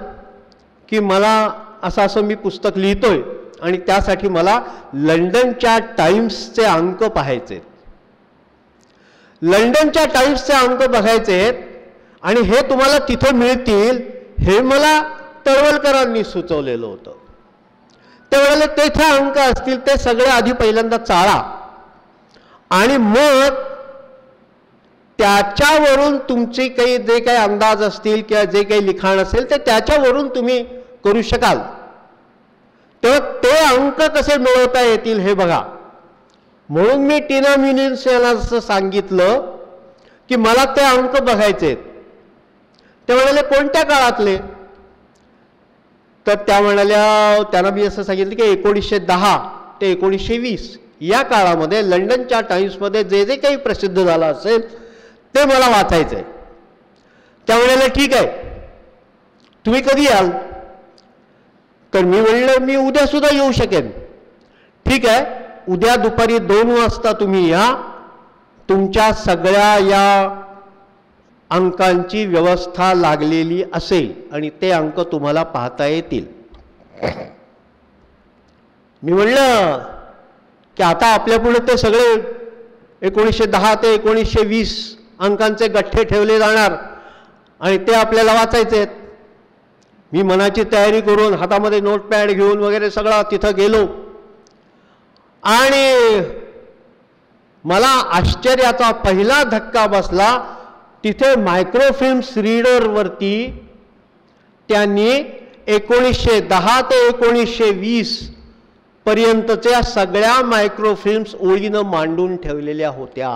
की मला असं मी पुस्तक लिहितोय आणि त्यासाठी मला लंडनच्या टाइम्सचे अंक पाहायचे, लंडनच्या टाइम्सचे अंक बघायचे आणि हे तुम्हाला तिथे मिळतील हे मला तळवलकरांनी सुचवलेलं होतं. ते म्हणाले तेथे अंक असतील ते सगळे आधी पहिल्यांदा चाळा आणि मग त्याच्यावरून तुमचे काही जे काही अंदाज असतील किंवा जे काही लिखाण असेल ते त्याच्यावरून तुम्ही करू शकाल. तेव्हा ते अंक कसे मिळवता येतील हे बघा. म्हणून मी टीना म्युलिन्स यांना असं सांगितलं की मला ते अंक बघायचे. ते म्हणाले कोणत्या काळातले? तर त्या म्हणाल्या, त्यांना मी असं सांगितलं की 1910 ते 1920 या काळामध्ये लंडनच्या टाइम्समध्ये जे जे काही प्रसिद्ध झालं असेल ते मला वाचायचंय. त्या म्हणाले ठीक आहे, तुम्ही कधी याल? तर मी म्हणलं मी उद्या सुद्धा येऊ शकेन. ठीक आहे, उद्या दुपारी 2 वाजता तुम्ही या, तुमच्या सगळ्या या अंकांची व्यवस्था लागलेली असेल आणि ते अंक तुम्हाला पाहता येतील. मी म्हणलं की आता आपल्या पुढे ते सगळे 1910 ते 1920 अंकांचे गठ्ठे ठेवले जाणार आणि ते आपल्याला वाचायचे आहेत. मी मनाची तयारी करून हातामध्ये नोटपॅड घेऊन वगैरे सगळा तिथं गेलो आणि मला आश्चर्याचा पहिला धक्का बसला. तिथे मायक्रोफिल्म्स रीडरवरती त्यांनी 1910 ते 1920 पर्यंतच्या सगळ्या मायक्रोफिल्म्स ओळीनं मांडून ठेवलेल्या होत्या.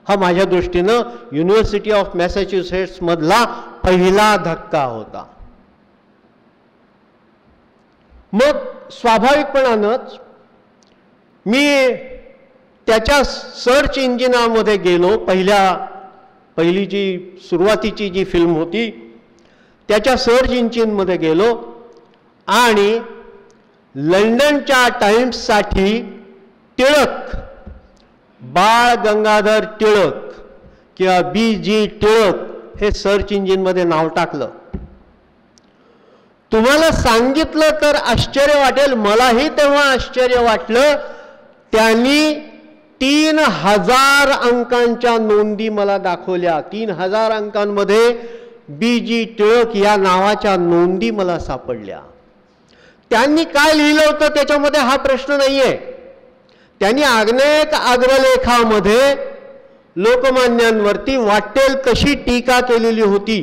हा माझ्या दृष्टीनं युनिव्हर्सिटी ऑफ मॅसेच्युसेट्स मधला पहिला धक्का होता. मग स्वाभाविकपणानंच मी त्याच्या सर्च इंजिनामध्ये गेलो. पहिली जी सुरुवातीची जी फिल्म होती त्याच्या सर्च इंजिनमध्ये गेलो आणि लंडनच्या टाइम्ससाठी टिळक, बाळ गंगाधर टिळक किंवा BG टिळक हे सर्च इंजिनमध्ये नाव टाकलं. तुम्हाला सांगितलं तर आश्चर्य वाटेल, मलाही तेव्हा आश्चर्य वाटलं. त्यांनी 3000 अंकांच्या नोंदी मला दाखवल्या. 3000 अंकांमध्ये BG टिळक या नावाच्या नोंदी मला सापडल्या. त्यांनी काय लिहिलं होतं त्याच्यामध्ये हा प्रश्न नाहीये. त्यांनी अनेक अग्रलेखामध्ये लोकमान्यांवरती वाटेल कशी टीका केलेली होती,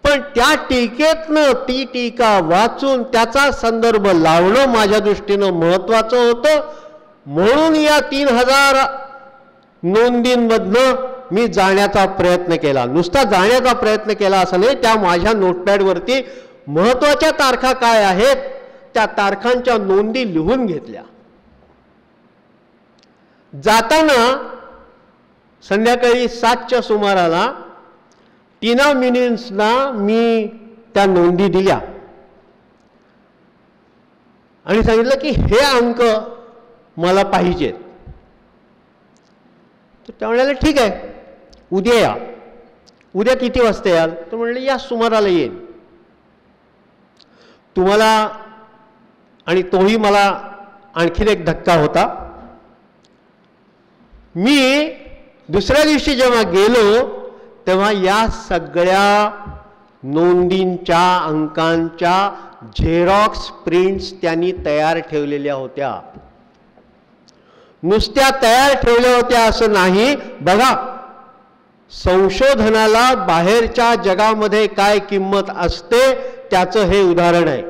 पण त्या टीकेतनं ती टीका वाचून त्याचा संदर्भ लावणं माझ्या दृष्टीनं महत्त्वाचं होतं. म्हणून या 3000 नोंदींमधनं मी जाण्याचा प्रयत्न केला. नुसता जाण्याचा प्रयत्न केला असं नाही, त्या माझ्या नोटपॅडवरती महत्त्वाच्या तारखा काय आहेत त्या तारखांच्या नोंदी लिहून घेतल्या. जाताना संध्याकाळी 7च्या सुमाराला टीना मिनिन्सना मी त्या नोंदी दिल्या आणि सांगितलं की हे अंक मला पाहिजेत. तर त्या म्हणाले ठीक आहे, उद्या या. उद्या किती वाजता याल? तर म्हणले या सुमाराला येईन. तुम्हाला, आणि तोही मला आणखीन एक धक्का होता, मी दुसऱ्या दिवशी जेव्हा गेलो तेव्हा या सगळ्या नोंदींच्या अंकांच्या झेरॉक्स प्रिंट्स त्यांनी तयार ठेवलेल्या होत्या. नुसत्या तयार ठेवल्या होत्या असं नाही. बघा, संशोधनाला बाहेरच्या जगामध्ये काय किंमत असते त्याचं हे उदाहरण आहे.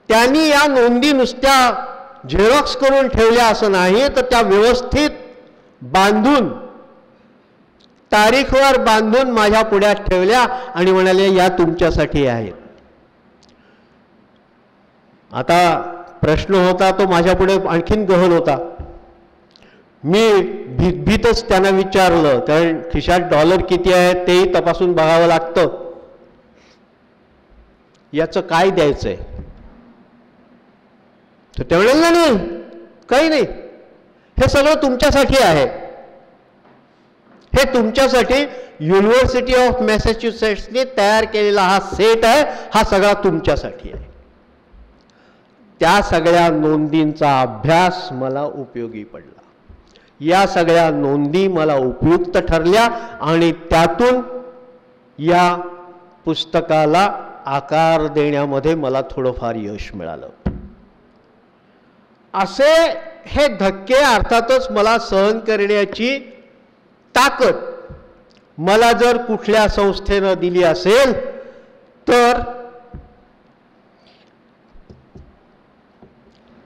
त्यांनी या नोंदी नुसत्या झेरॉक्स करून ठेवल्या असं नाही, तर त्या व्यवस्थित बांधून, तारीखवर बांधून माझ्या पुढ्यात ठेवल्या आणि म्हणाले या तुमच्यासाठी आहेत. आता प्रश्न होता तो माझ्या पुढे आणखीन गहन होता. मी भीतभीतच त्यांना विचारलं, कारण खिशात डॉलर किती आहेत तेही तपासून बघावं लागतं, याचं काय द्यायचंय? तर ते म्हणाले नाही, काही नाही, हे सगळं तुमच्यासाठी आहे. हे तुमच्यासाठी युनिव्हर्सिटी ऑफ मॅसेच्युसेट्सने तयार केलेला हा सेट आहे, हा सगळा तुमच्यासाठी आहे. त्या सगळ्या नोंदींचा अभ्यास मला उपयोगी पडला. या सगळ्या नोंदी मला उपयुक्त ठरल्या आणि त्यातून या पुस्तकाला आकार देण्यामध्ये मला थोडंफार यश मिळालं. असे हे धक्के अर्थातच मला सहन करण्याची ताकद मला जर कुठल्या संस्थेनं दिली असेल तर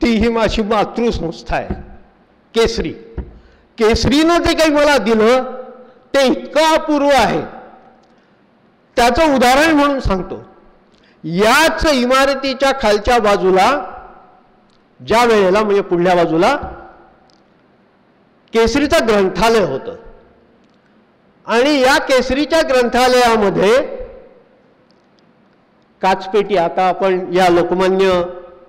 ती ही माझी मातृसंस्था आहे केसरी. केसरीनं जे काही मला दिलं ते इतकं अपूर्व आहे. त्याचं उदाहरण म्हणून सांगतो. याच इमारतीच्या खालच्या बाजूला, ज्या वेळेला म्हणजे पुढल्या बाजूला केसरीचं ग्रंथालय होतं आणि या केसरीच्या ग्रंथालयामध्ये काचपेटी, आता आपण या लोकमान्य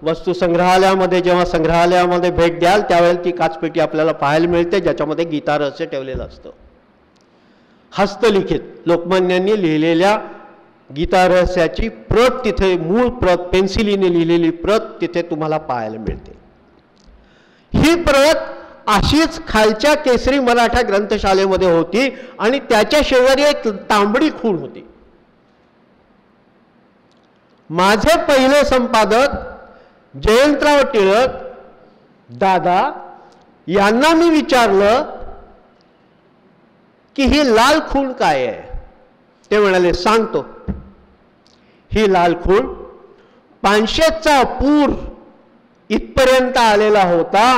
वस्तू संग्रहालयामध्ये जेव्हा संग्रहालयामध्ये भेट द्याल त्यावेळेला ती काचपेटी आपल्याला पाहायला मिळते, ज्याच्यामध्ये गीता रहस्य ठेवलेलं असतं. हस्तलिखित लोकमान्यांनी लिहिलेल्या गीता रहस्याची प्रत तिथे, मूळ प्रत, पेन्सिलीने लिहिलेली प्रत तिथे तुम्हाला पाहायला मिळते. ही प्रत अशीच खालच्या केसरी मराठा ग्रंथशालेमध्ये होती आणि त्याच्या शेजारी एक तांबडी खूण होती. माझे पहिले संपादक जयंतराव टिळक दादा यांना मी विचारलं की ही लाल खूण काय आहे? ते म्हणाले सांगतो. ही लाल खूण पानशेतचा पूर इथपर्यंत आलेला होता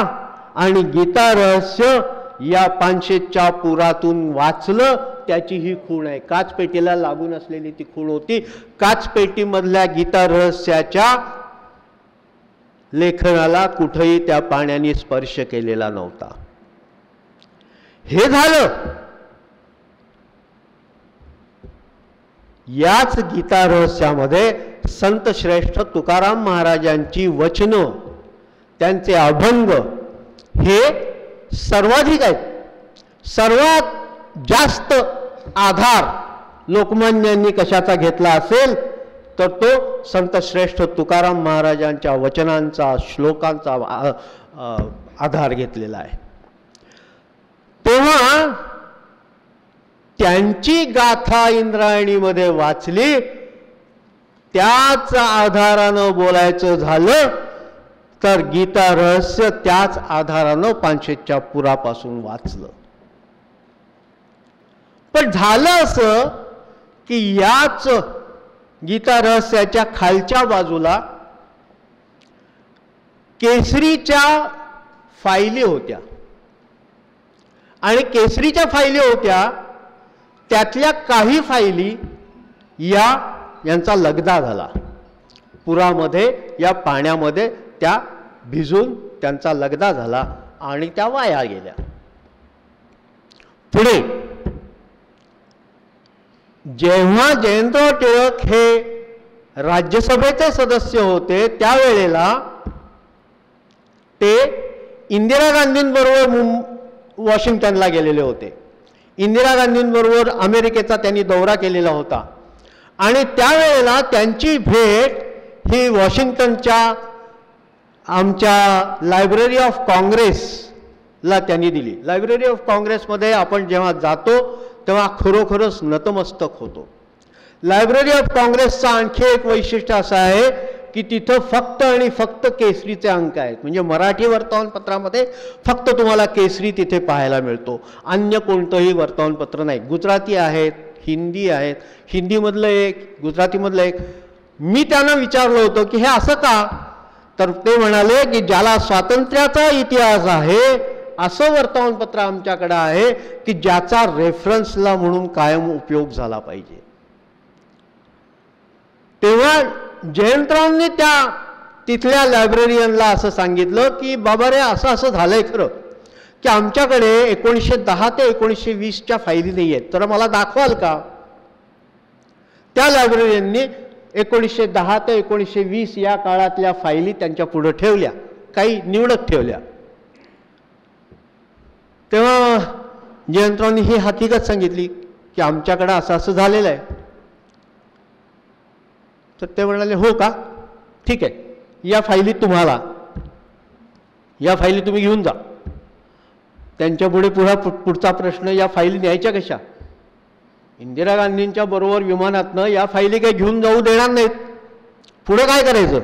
आणि गीता रहस्य या पानशेतच्या पुरातून वाचलं, त्याची ही खूण आहे. काचपेटीला लागून असलेली ती खूण होती. काचपेटीमधल्या गीता रहस्याच्या लेखनाला कुठेही त्या पाण्याने स्पर्श केलेला नव्हता. हे झालं. याच गीता रहस्यामध्ये संत श्रेष्ठ तुकाराम महाराजांची वचनं, त्यांचे अभंग हे सर्वाधिक आहेत. सर्वात जास्त आधार लोकमान्यांनी कशाचा घेतला असेल तर तो संत श्रेष्ठ तुकाराम महाराजांच्या वचनांचा, श्लोकांचा आधार घेतलेला आहे. तेव्हा त्यांची गाथा इंद्रायणीमध्ये वाचली, त्याच आधारानं बोलायचं झालं तर गीता रहस्य त्याच आधारानं पानशेतच्या पुरापासून वाचलं. पण झालं असं की याच गीता रहस्याच्या खालच्या बाजूला केसरीच्या फायली होत्या आणि केसरीच्या फायली होत्या, त्यातल्या काही फायली यांचा लगदा झाला, पुरामध्ये या पाण्यामध्ये त्या भिजून त्यांचा लगदा झाला आणि त्या वाया गेल्या. पुढे जेव्हा जयंतराव टिळक हे राज्यसभेचे सदस्य होते त्यावेळेला ते इंदिरा गांधींबरोबर वॉशिंग्टनला गेलेले होते. इंदिरा गांधींबरोबर अमेरिकेचा त्यांनी दौरा केलेला होता आणि त्यावेळेला त्यांची भेट ही वॉशिंग्टनच्या आमच्या लायब्ररी ऑफ काँग्रेसला त्यांनी दिली. लायब्ररी ऑफ काँग्रेसमध्ये आपण जेव्हा जातो तेव्हा खरोखरच नतमस्तक होतो. लायब्ररी ऑफ काँग्रेसचं आणखी एक वैशिष्ट्य असं आहे की तिथं फक्त आणि फक्त केसरीचे अंक आहेत. म्हणजे मराठी वर्तमानपत्रामध्ये फक्त तुम्हाला केसरी तिथे पाहायला मिळतो, अन्य कोणतंही वर्तमानपत्र नाही. गुजराती आहेत, हिंदी आहेत, हिंदीमधलं एक, गुजरातीमधलं एक. मी त्यांना विचारलं होतं की हे असं का, तर ते म्हणाले की ज्याला स्वातंत्र्याचा इतिहास आहे असं वर्तमानपत्र आमच्याकडे आहे की ज्याचा रेफरन्सला म्हणून कायम उपयोग झाला पाहिजे. तेव्हा जयंतरावांनी त्या तिथल्या लायब्ररियनला असं सांगितलं की बाबा रे, असं असं झालंय खरं की आमच्याकडे 1910 ते 1920च्या फायली नाही आहेत, तर मला दाखवाल का. त्या लायब्ररियननी 1910 ते 1920 या काळातल्या फायली त्यांच्या पुढे ठेवल्या, काही निवडक ठेवल्या. तेव्हा जयंतरावांनी ही हकीकत सांगितली की आमच्याकडे असं असं झालेलं आहे. तर ते म्हणाले हो का, ठीक आहे, या फायली तुम्ही घेऊन जा. त्यांच्या पुढे पुढचा प्रश्न, या फायली न्यायच्या कशा. इंदिरा गांधींच्या बरोबर विमानातनं या फायली काही घेऊन जाऊ देणार नाहीत, पुढे काय करायचं.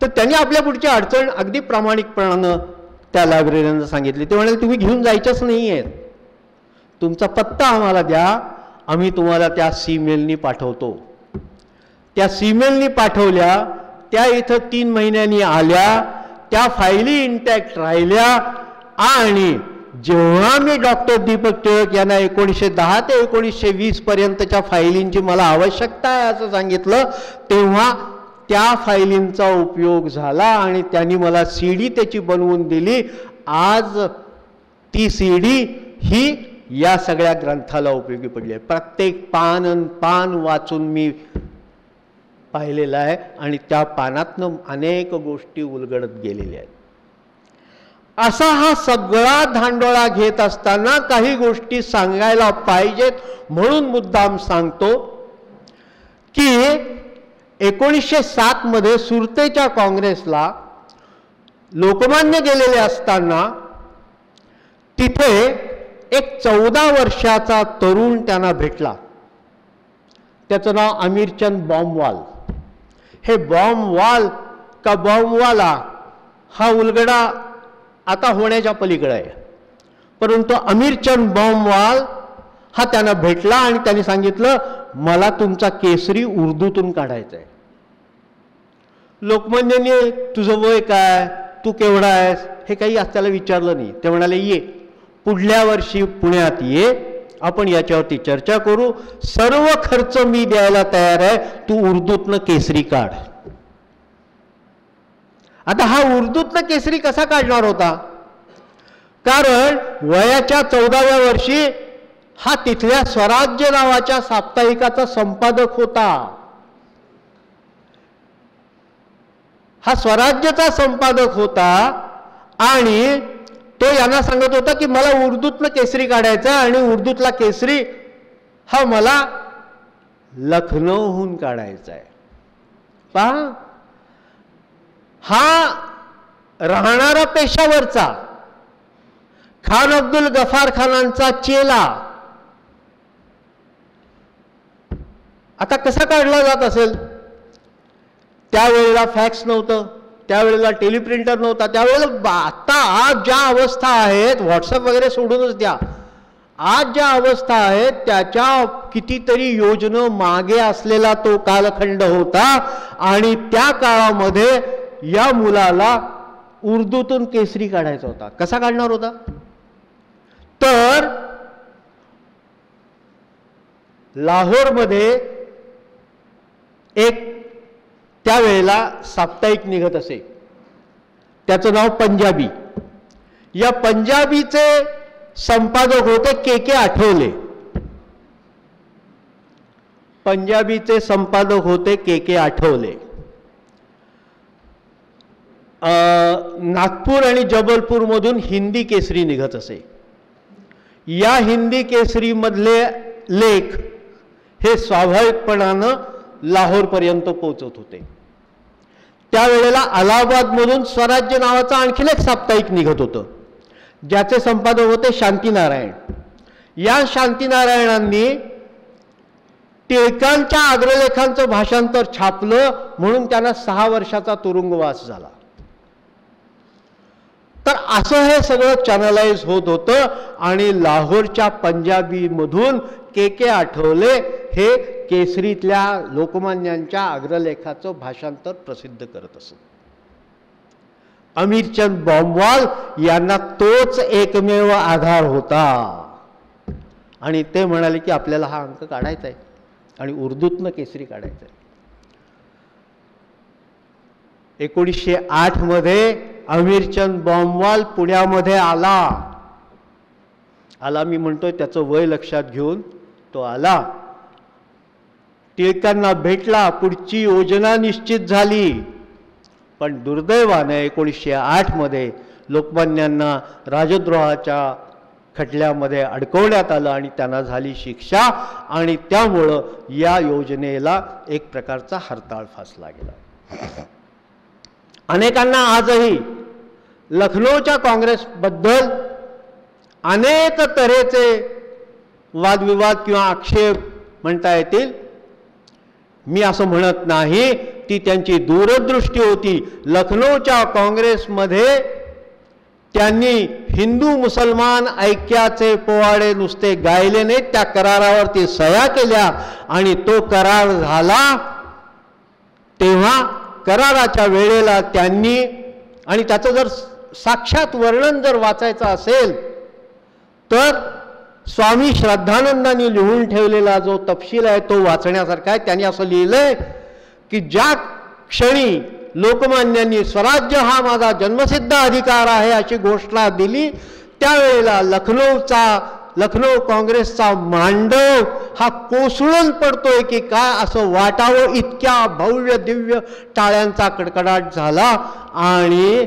तर त्यांनी आपल्या पुढची अडचण अगदी प्रामाणिकपणानं त्या लायब्ररीनं सांगितली. ते म्हणाले तुम्ही घेऊन जायचंच नाही आहेत, तुमचा पत्ता आम्हाला द्या, आम्ही तुम्हाला त्या सीमेलनी पाठवतो. त्या सीमेलनी पाठवल्या, त्या इथं 3 महिन्यांनी आल्या, त्या फायली इंटॅक्ट राहिल्या. आणि जेव्हा मी डॉक्टर दीपक टिळक यांना 1910 ते 1920 पर्यंतच्या फायलींची मला आवश्यकता आहे असं सांगितलं, तेव्हा त्या फायलींचा उपयोग झाला आणि त्यांनी मला CD त्याची बनवून दिली. आज ती CD ही या सगळ्या ग्रंथाला उपयोगी पडली आहे. प्रत्येक पान वाचून मी पाहिलेलं आहे आणि त्या पानातनं अनेक गोष्टी उलगडत गेलेल्या आहेत. असा हा सगळा धांडोळा घेत असताना काही गोष्टी सांगायला पाहिजेत म्हणून मुद्दाम सांगतो की 1907 मध्ये सुरतेच्या काँग्रेसला लोकमान्य गेलेले असताना तिथे एक 14 वर्षाचा तरुण त्यांना भेटला. त्याचं नाव अमीरचंद बॉम्बवाल. हे बॉम्बवाल का बॉम्बवाला हा उलगडा आता होण्याच्या पलीकडे आहे, परंतु अमीरचंद बॉम्बवाल हा त्यांना भेटला आणि त्यांनी सांगितलं मला तुमचा केसरी उर्दूतून काढायचा आहे. लोकमान्यांनी तुझं वय काय, तू केवढा आहेस हे काही त्याला विचारलं नाही. ते म्हणाले ये पुढल्या वर्षी पुण्यात ये, आपण याच्यावरती चर्चा करू, सर्व खर्च मी द्यायला तयार आहे, तू उर्दूतनं केसरी काढ. आता हा उर्दूतनं केसरी कसा काढणार होता, कारण वयाच्या 14व्या वर्षी हा तिथल्या स्वराज्य नावाच्या साप्ताहिकाचा संपादक होता. हा स्वराज्याचा संपादक होता आणि तो यांना सांगत होता की मला उर्दूतनं केसरी काढायचा आणि उर्दूतला केसरी हा मला लखनौहून काढायचा आहे. पहा, हा राहणारा पेशावरचा खान अब्दुल गफार खानांचा चेला आता कसा काढला जात असेल. त्यावेळेला फॅक्स नव्हतं, त्यावेळेला टेलिप्रिंटर नव्हता, त्यावेळेला आता आज ज्या अवस्था आहेत, व्हॉट्सअप वगैरे सोडूनच द्या, आज ज्या अवस्था आहेत त्याच्या कितीतरी योजना मागे असलेला तो कालखंड होता. आणि त्या काळामध्ये या मुलाला उर्दूतून केसरी काढायचा होता. कसा काढणार होता. तर लाहोरमध्ये एक त्यावेळेला साप्ताहिक निघत असे, त्याचं नाव पंजाबी. या पंजाबीचे संपादक होते के आठवले. पंजाबीचे संपादक होते के आठवले. नागपूर आणि जबलपूरमधून हिंदी केसरी निघत असे. या हिंदी केसरी मधले लेख हे स्वाभाविकपणानं लाहोरपर्यंत पोहोचत होते. त्यावेळेला अलाहाबादमधून स्वराज्य नावाचं आणखीन एक साप्ताहिक निघत होतं, ज्याचे संपादक होते शांतीनारायण. या शांतीनारायणांनी टिळकांच्या अग्रलेखांचं भाषांतर छापलं म्हणून त्यांना 6 वर्षाचा तुरुंगवास झाला. तर असं हे सगळं चॅनलाइज होत होतं आणि लाहोरच्या पंजाबीमधून के आठवले हे केसरीतल्या लोकमान्यांच्या अग्रलेखाचं भाषांतर प्रसिद्ध करत असत. अमीरचंद बॉम्बवाल यांना तोच एकमेव आधार होता आणि ते म्हणाले की आपल्याला हा अंक काढायचा आहे आणि उर्दूतनं केसरी काढायचं आहे. 1908 मध्ये अमीरचंद बॉम्बवाल पुण्यामध्ये आला. मी म्हणतोय त्याचं वय लक्षात घेऊन तो आला. टिळकांना भेटला, पुढची योजना निश्चित झाली. पण दुर्दैवाने 1908 मध्ये लोकमान्यांना राजद्रोहाच्या खटल्यामध्ये अडकवण्यात आलं आणि त्यांना झाली शिक्षा आणि त्यामुळं या योजनेला एक प्रकारचा हरताळ फासला गेला. अनेकांना आजही लखनौच्या काँग्रेसबद्दल अनेक तऱ्हेचे वादविवाद किंवा आक्षेप म्हणता येतील. मी असं म्हणत नाही, ती त्यांची दूरदृष्टी होती. लखनौच्या काँग्रेसमध्ये त्यांनी हिंदू मुसलमान ऐक्याचे पोवाडे नुसते गायले नाहीत, त्या करारावरती सह्या केल्या आणि तो करार झाला. तेव्हा कराराच्या वेळेला त्यांनी, आणि त्याचं जर साक्षात वर्णन जर वाचायचं असेल तर स्वामी श्रद्धानंदांनी लिहून ठेवलेला जो तपशील आहे तो वाचण्यासारखा आहे. त्यांनी असं लिहिलंय की ज्या क्षणी लोकमान्यांनी स्वराज्य हा माझा जन्मसिद्ध अधिकार आहे अशी घोषणा दिली, त्यावेळेला लखनौ काँग्रेसचा मांडव हा कोसळून पडतोय की काय असं वाटावं, इतक्या भव्य दिव्य टाळ्यांचा कडकडाट झाला आणि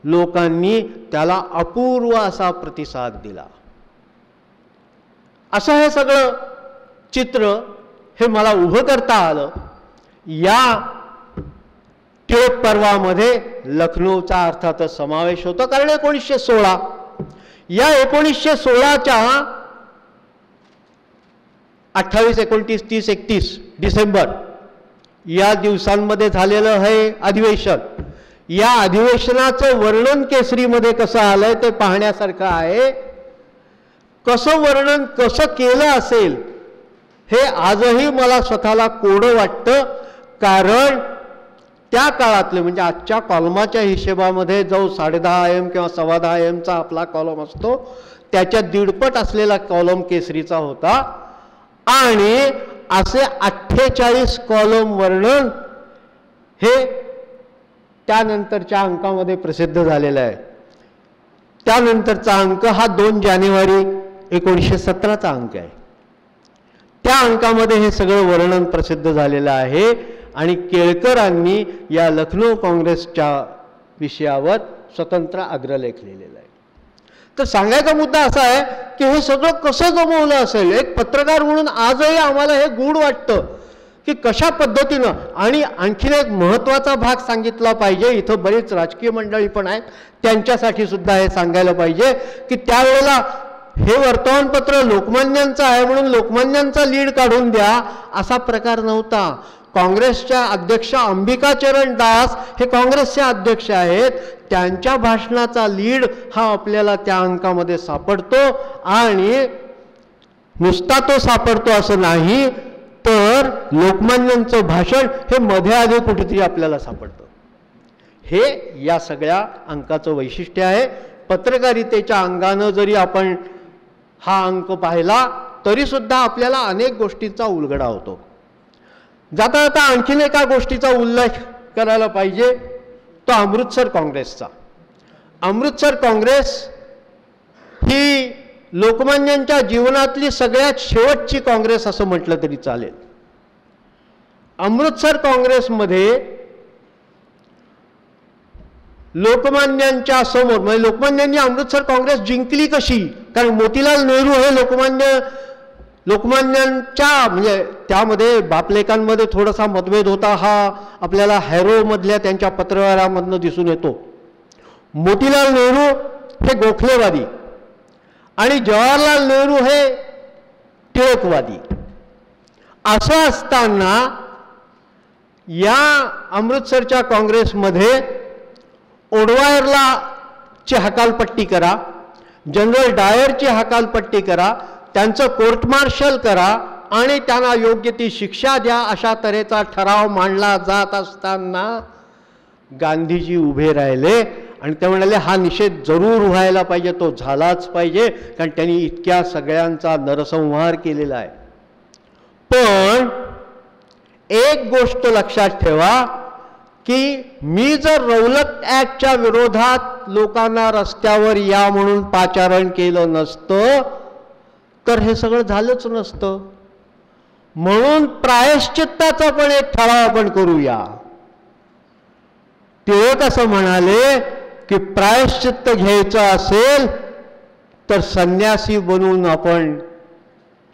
लोकांनी त्याला अपूर्व असा प्रतिसाद दिला. असं हे सगळं चित्र हे मला उभं करता आलं. या टिळक पर्वामध्ये लखनौचा अर्थातच समावेश होता, कारण 1916 या 1916च्या 28, 29, 30, 31 डिसेंबर या दिवसांमध्ये झालेलं हे अधिवेशन. या अधिवेशनाचं वर्णन केसरीमध्ये कसं आलंय ते पाहण्यासारखं आहे. कसं वर्णन कसं केलं असेल हे आजही मला स्वतःला कोडं वाटतं, कारण त्या काळातले म्हणजे आजच्या कॉलमाच्या हिशेबामध्ये जो 10:30 AM किंवा 10:15 AMचा आपला कॉलम असतो त्याच्या 1.5 असलेला कॉलम केसरीचा होता आणि असे 48 कॉलम वर्णन हे त्यानंतरच्या अंकामध्ये प्रसिद्ध झालेला आहे. त्यानंतरचा अंक हा 2 जानेवारी 1917चा अंक आहे. त्या अंकामध्ये हे सगळं वर्णन प्रसिद्ध झालेलं आहे आणि केळकरांनी या लखनौ काँग्रेसच्या विषयावर स्वतंत्र अग्रलेख लिहिलेला आहे. तर सांगायचा मुद्दा असा आहे की हे सगळं कसं जमवलं असेल. एक पत्रकार म्हणून आजही आम्हाला हे गूढ वाटतं की कशा पद्धतीनं. आणि आणखीन एक महत्त्वाचा भाग सांगितला पाहिजे, इथं बरीच राजकीय मंडळी पण आहेत, त्यांच्यासाठी सुद्धा हे सांगायला पाहिजे की त्यावेळेला हे वर्तमानपत्र लोकमान्यांचं आहे म्हणून लोकमान्यांचा लीड काढून द्या असा प्रकार नव्हता. काँग्रेसच्या अध्यक्ष अंबिकाचरण दास हे काँग्रेसचे अध्यक्ष आहेत, त्यांच्या भाषणाचा लीड हा आपल्याला त्या अंकामध्ये सापडतो. आणि नुसता तो सापडतो असं नाही, तर लोकमान्यांचं भाषण हे मध्ये आधी कुठेतरी आपल्याला सापडतं. हे या सगळ्या अंकाचं वैशिष्ट्य आहे. पत्रकारितेच्या अंगानं जरी आपण हा अंक पाहिला तरी सुद्धा आपल्याला अनेक गोष्टींचा उलगडा होतो. जाता जाता आणखीन एका गोष्टीचा उल्लेख करायला पाहिजे, तो अमृतसर काँग्रेसचा. अमृतसर काँग्रेस ही लोकमान्यांच्या जीवनातली सगळ्यात शेवटची काँग्रेस असं म्हटलं तरी चालेल. अमृतसर काँग्रेसमध्ये लोकमान्यांच्या समोर, म्हणजे लोकमान्यांनी अमृतसर काँग्रेस जिंकली कशी, कारण मोतीलाल नेहरू हे लोकमान्यांच्या म्हणजे त्यामध्ये बापलेकांमध्ये थोडासा मतभेद होता, हा आपल्याला हॅरोमधल्या त्यांच्या पत्रव्यवहारामधनं दिसून येतो. मोतीलाल नेहरू हे गोखलेवादी आणि जवाहरलाल नेहरू हे टिळकवादी. असं असताना या अमृतसरच्या काँग्रेसमध्ये ओडवायरला ची हकालपट्टी करा, जनरल डायरची हकालपट्टी करा, त्यांचं कोर्ट मार्शल करा आणि त्यांना योग्य ती शिक्षा द्या, अशा तऱ्हेचा ठराव मांडला जात असताना गांधीजी उभे राहिले आणि ते म्हणाले हा निषेध जरूर व्हायला पाहिजे, तो झालाच पाहिजे, कारण त्यांनी इतक्या सगळ्यांचा नरसंहार केलेला आहे. पण एक गोष्ट लक्षात ठेवा की मी जर रौलट ॲक्टच्या विरोधात लोकांना रस्त्यावर या म्हणून पाचारण केलं नसतं तर हे सगळं झालंच नसतं. म्हणून प्रायश्चित्ताचा पण एक ठराव आपण करूया. टिळक असं म्हणाले की प्रायश्चित्त घ्यायचं असेल तर संन्यासी बनून आपण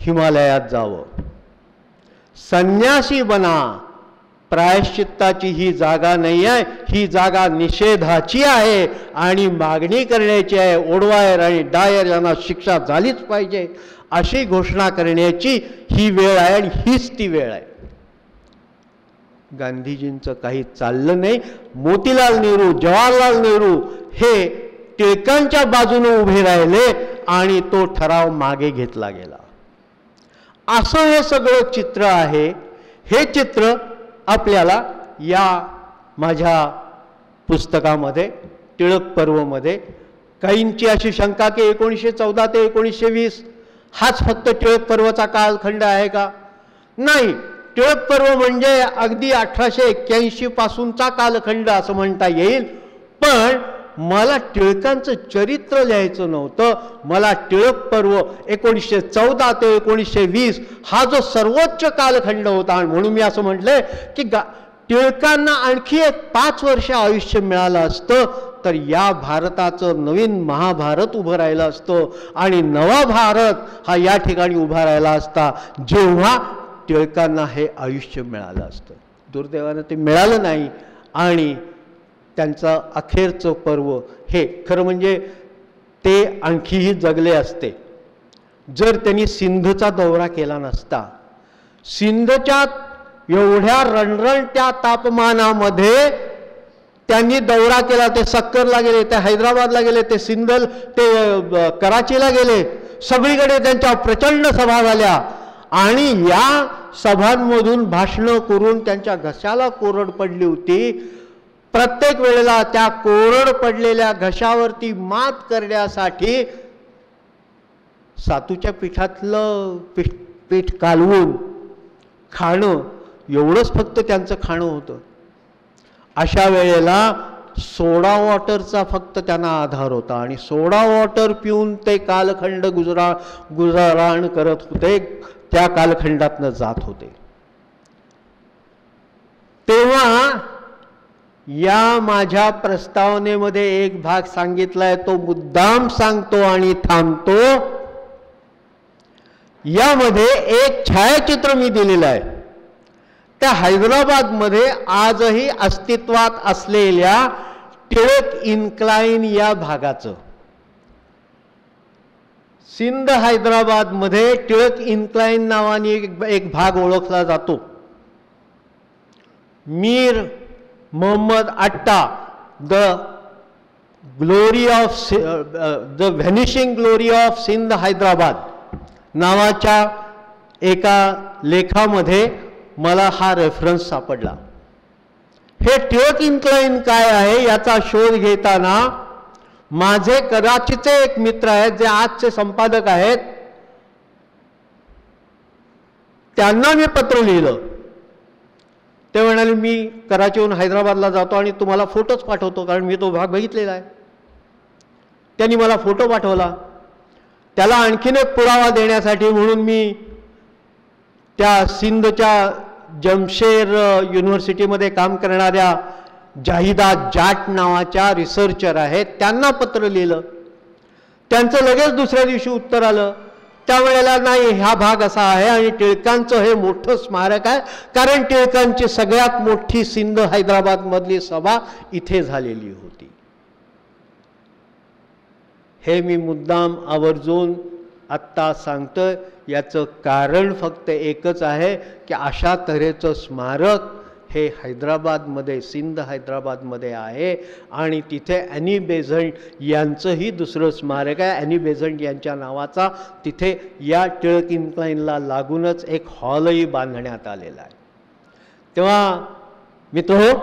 हिमालयात जावं. संन्यासी बना, प्रायश्चित्ताची ही जागा नाही आहे, ही जागा निषेधाची आहे आणि मागणी करण्याची आहे. ओडवायर आणि डायर यांना शिक्षा झालीच पाहिजे अशी घोषणा करण्याची ही वेळ आहे आणि हीच ती वेळ आहे. गांधीजींचं काही चाललं नाही. मोतीलाल नेहरू, जवाहरलाल नेहरू हे टिळकांच्या बाजूने उभे राहिले आणि तो ठराव मागे घेतला गेला. असं हे सगळं चित्र आहे. हे चित्र आपल्याला या माझ्या पुस्तकामध्ये टिळक पर्वमध्ये, काहींची अशी शंका की 1914 ते 1920 हाच फक्त टिळक पर्वचा कालखंड आहे का? नाही, टिळक पर्व म्हणजे अगदी 1881 पासूनचा कालखंड असं म्हणता येईल. पण मला टिळकांचं चरित्र लिहायचं नव्हतं, मला टिळक पर्व 1914 ते 1920 हा जो सर्वोच्च कालखंड होता आणि म्हणून मी असं म्हटलंय की टिळकांना आणखी एक 5 वर्ष आयुष्य मिळालं असतं तर या भारताचं नवीन महाभारत उभं राहिलं असतं आणि नवा भारत हा या ठिकाणी उभा राहिला असता जेव्हा टिळकांना हे आयुष्य मिळालं असतं. दुर्दैवानं ते मिळालं नाही आणि त्यांचं अखेरचं पर्व हे खरं म्हणजे ते आणखीही जगले असते जर त्यांनी सिंधचा दौरा केला नसता. सिंधच्या एवढ्या रणरणत्या तापमानामध्ये त्यांनी दौरा केला. ते सक्करला गेले, ते हैदराबादला गेले, ते सिंधल, ते कराचीला गेले, सगळीकडे त्यांच्या प्रचंड सभा झाल्या आणि या सभांमधून भाषणं करून त्यांच्या घशाला कोरड पडली होती. प्रत्येक वेळेला त्या कोरड पडलेल्या घशावरती मात करण्यासाठी सातूच्या पिठातलं पीठ कालवून खाणं एवढंच फक्त त्यांचं खाणं होतं. अशा वेळेला सोडा वॉटरचा फक्त त्यांना आधार होता आणि सोडा वॉटर पिऊन ते कालखंड गुजारण करत होते, त्या कालखंडातनं जात होते. तेव्हा या माझ्या प्रस्तावनेमध्ये एक भाग सांगितलाय, तो मुद्दाम सांगतो आणि थांबतो. यामध्ये एक छायाचित्र मी दिलेलं आहे त्या हैदराबादमध्ये आजही अस्तित्वात असलेल्या टिळक इन्क्लाइन या भागाचं. सिंध हैदराबादमध्ये टिळक इन्क्लाइन नावाने एक भाग ओळखला जातो. Mir Mohammad Atta, the vanishing glory of Sindh Hyderabad नावाच्या एका लेखामध्ये मला हा रेफरन्स सापडला. हे टिळक इन्क्लाइन काय आहे याचा शोध घेताना माझे कराचीचे एक मित्र आहेत जे आजचे संपादक आहेत, त्यांना मी पत्र लिहिलं. ते म्हणाले मी कराचीहून हैदराबादला जातो आणि तुम्हाला फोटोच पाठवतो, कारण मी तो भाग बघितलेला आहे. त्यांनी मला फोटो पाठवला. त्याला आणखीन एक पुरावा देण्यासाठी म्हणून मी त्या सिंधच्या जमशेर युनिव्हर्सिटीमध्ये काम करणाऱ्या जाहिदा जाट नावाच्या रिसर्चर आहेत, त्यांना पत्र लिहिलं. त्यांचं लगेच दुसऱ्या दिवशी उत्तर आलं. त्यावेळेला नाही, हा भाग असा आहे आणि टिळकांचं हे मोठं स्मारक आहे, कारण टिळकांची सगळ्यात मोठी सिंध हैदराबादमधली सभा इथे झालेली होती. हे मी मुद्दाम आवर्जून आत्ता सांगतोय. याचं कारण फक्त एकच आहे की अशा तऱ्हेचं स्मारक हे हैदराबादमध्ये, सिंध हैदराबादमध्ये आहे आणि तिथे ॲनी बेझंट यांचंही दुसरं स्मारक आहे. ॲनी बेझंट यांच्या नावाचा तिथे या टिळक इन्क्लाइनला लागूनच एक हॉलही बांधण्यात आलेला आहे. तेव्हा मित्रहो,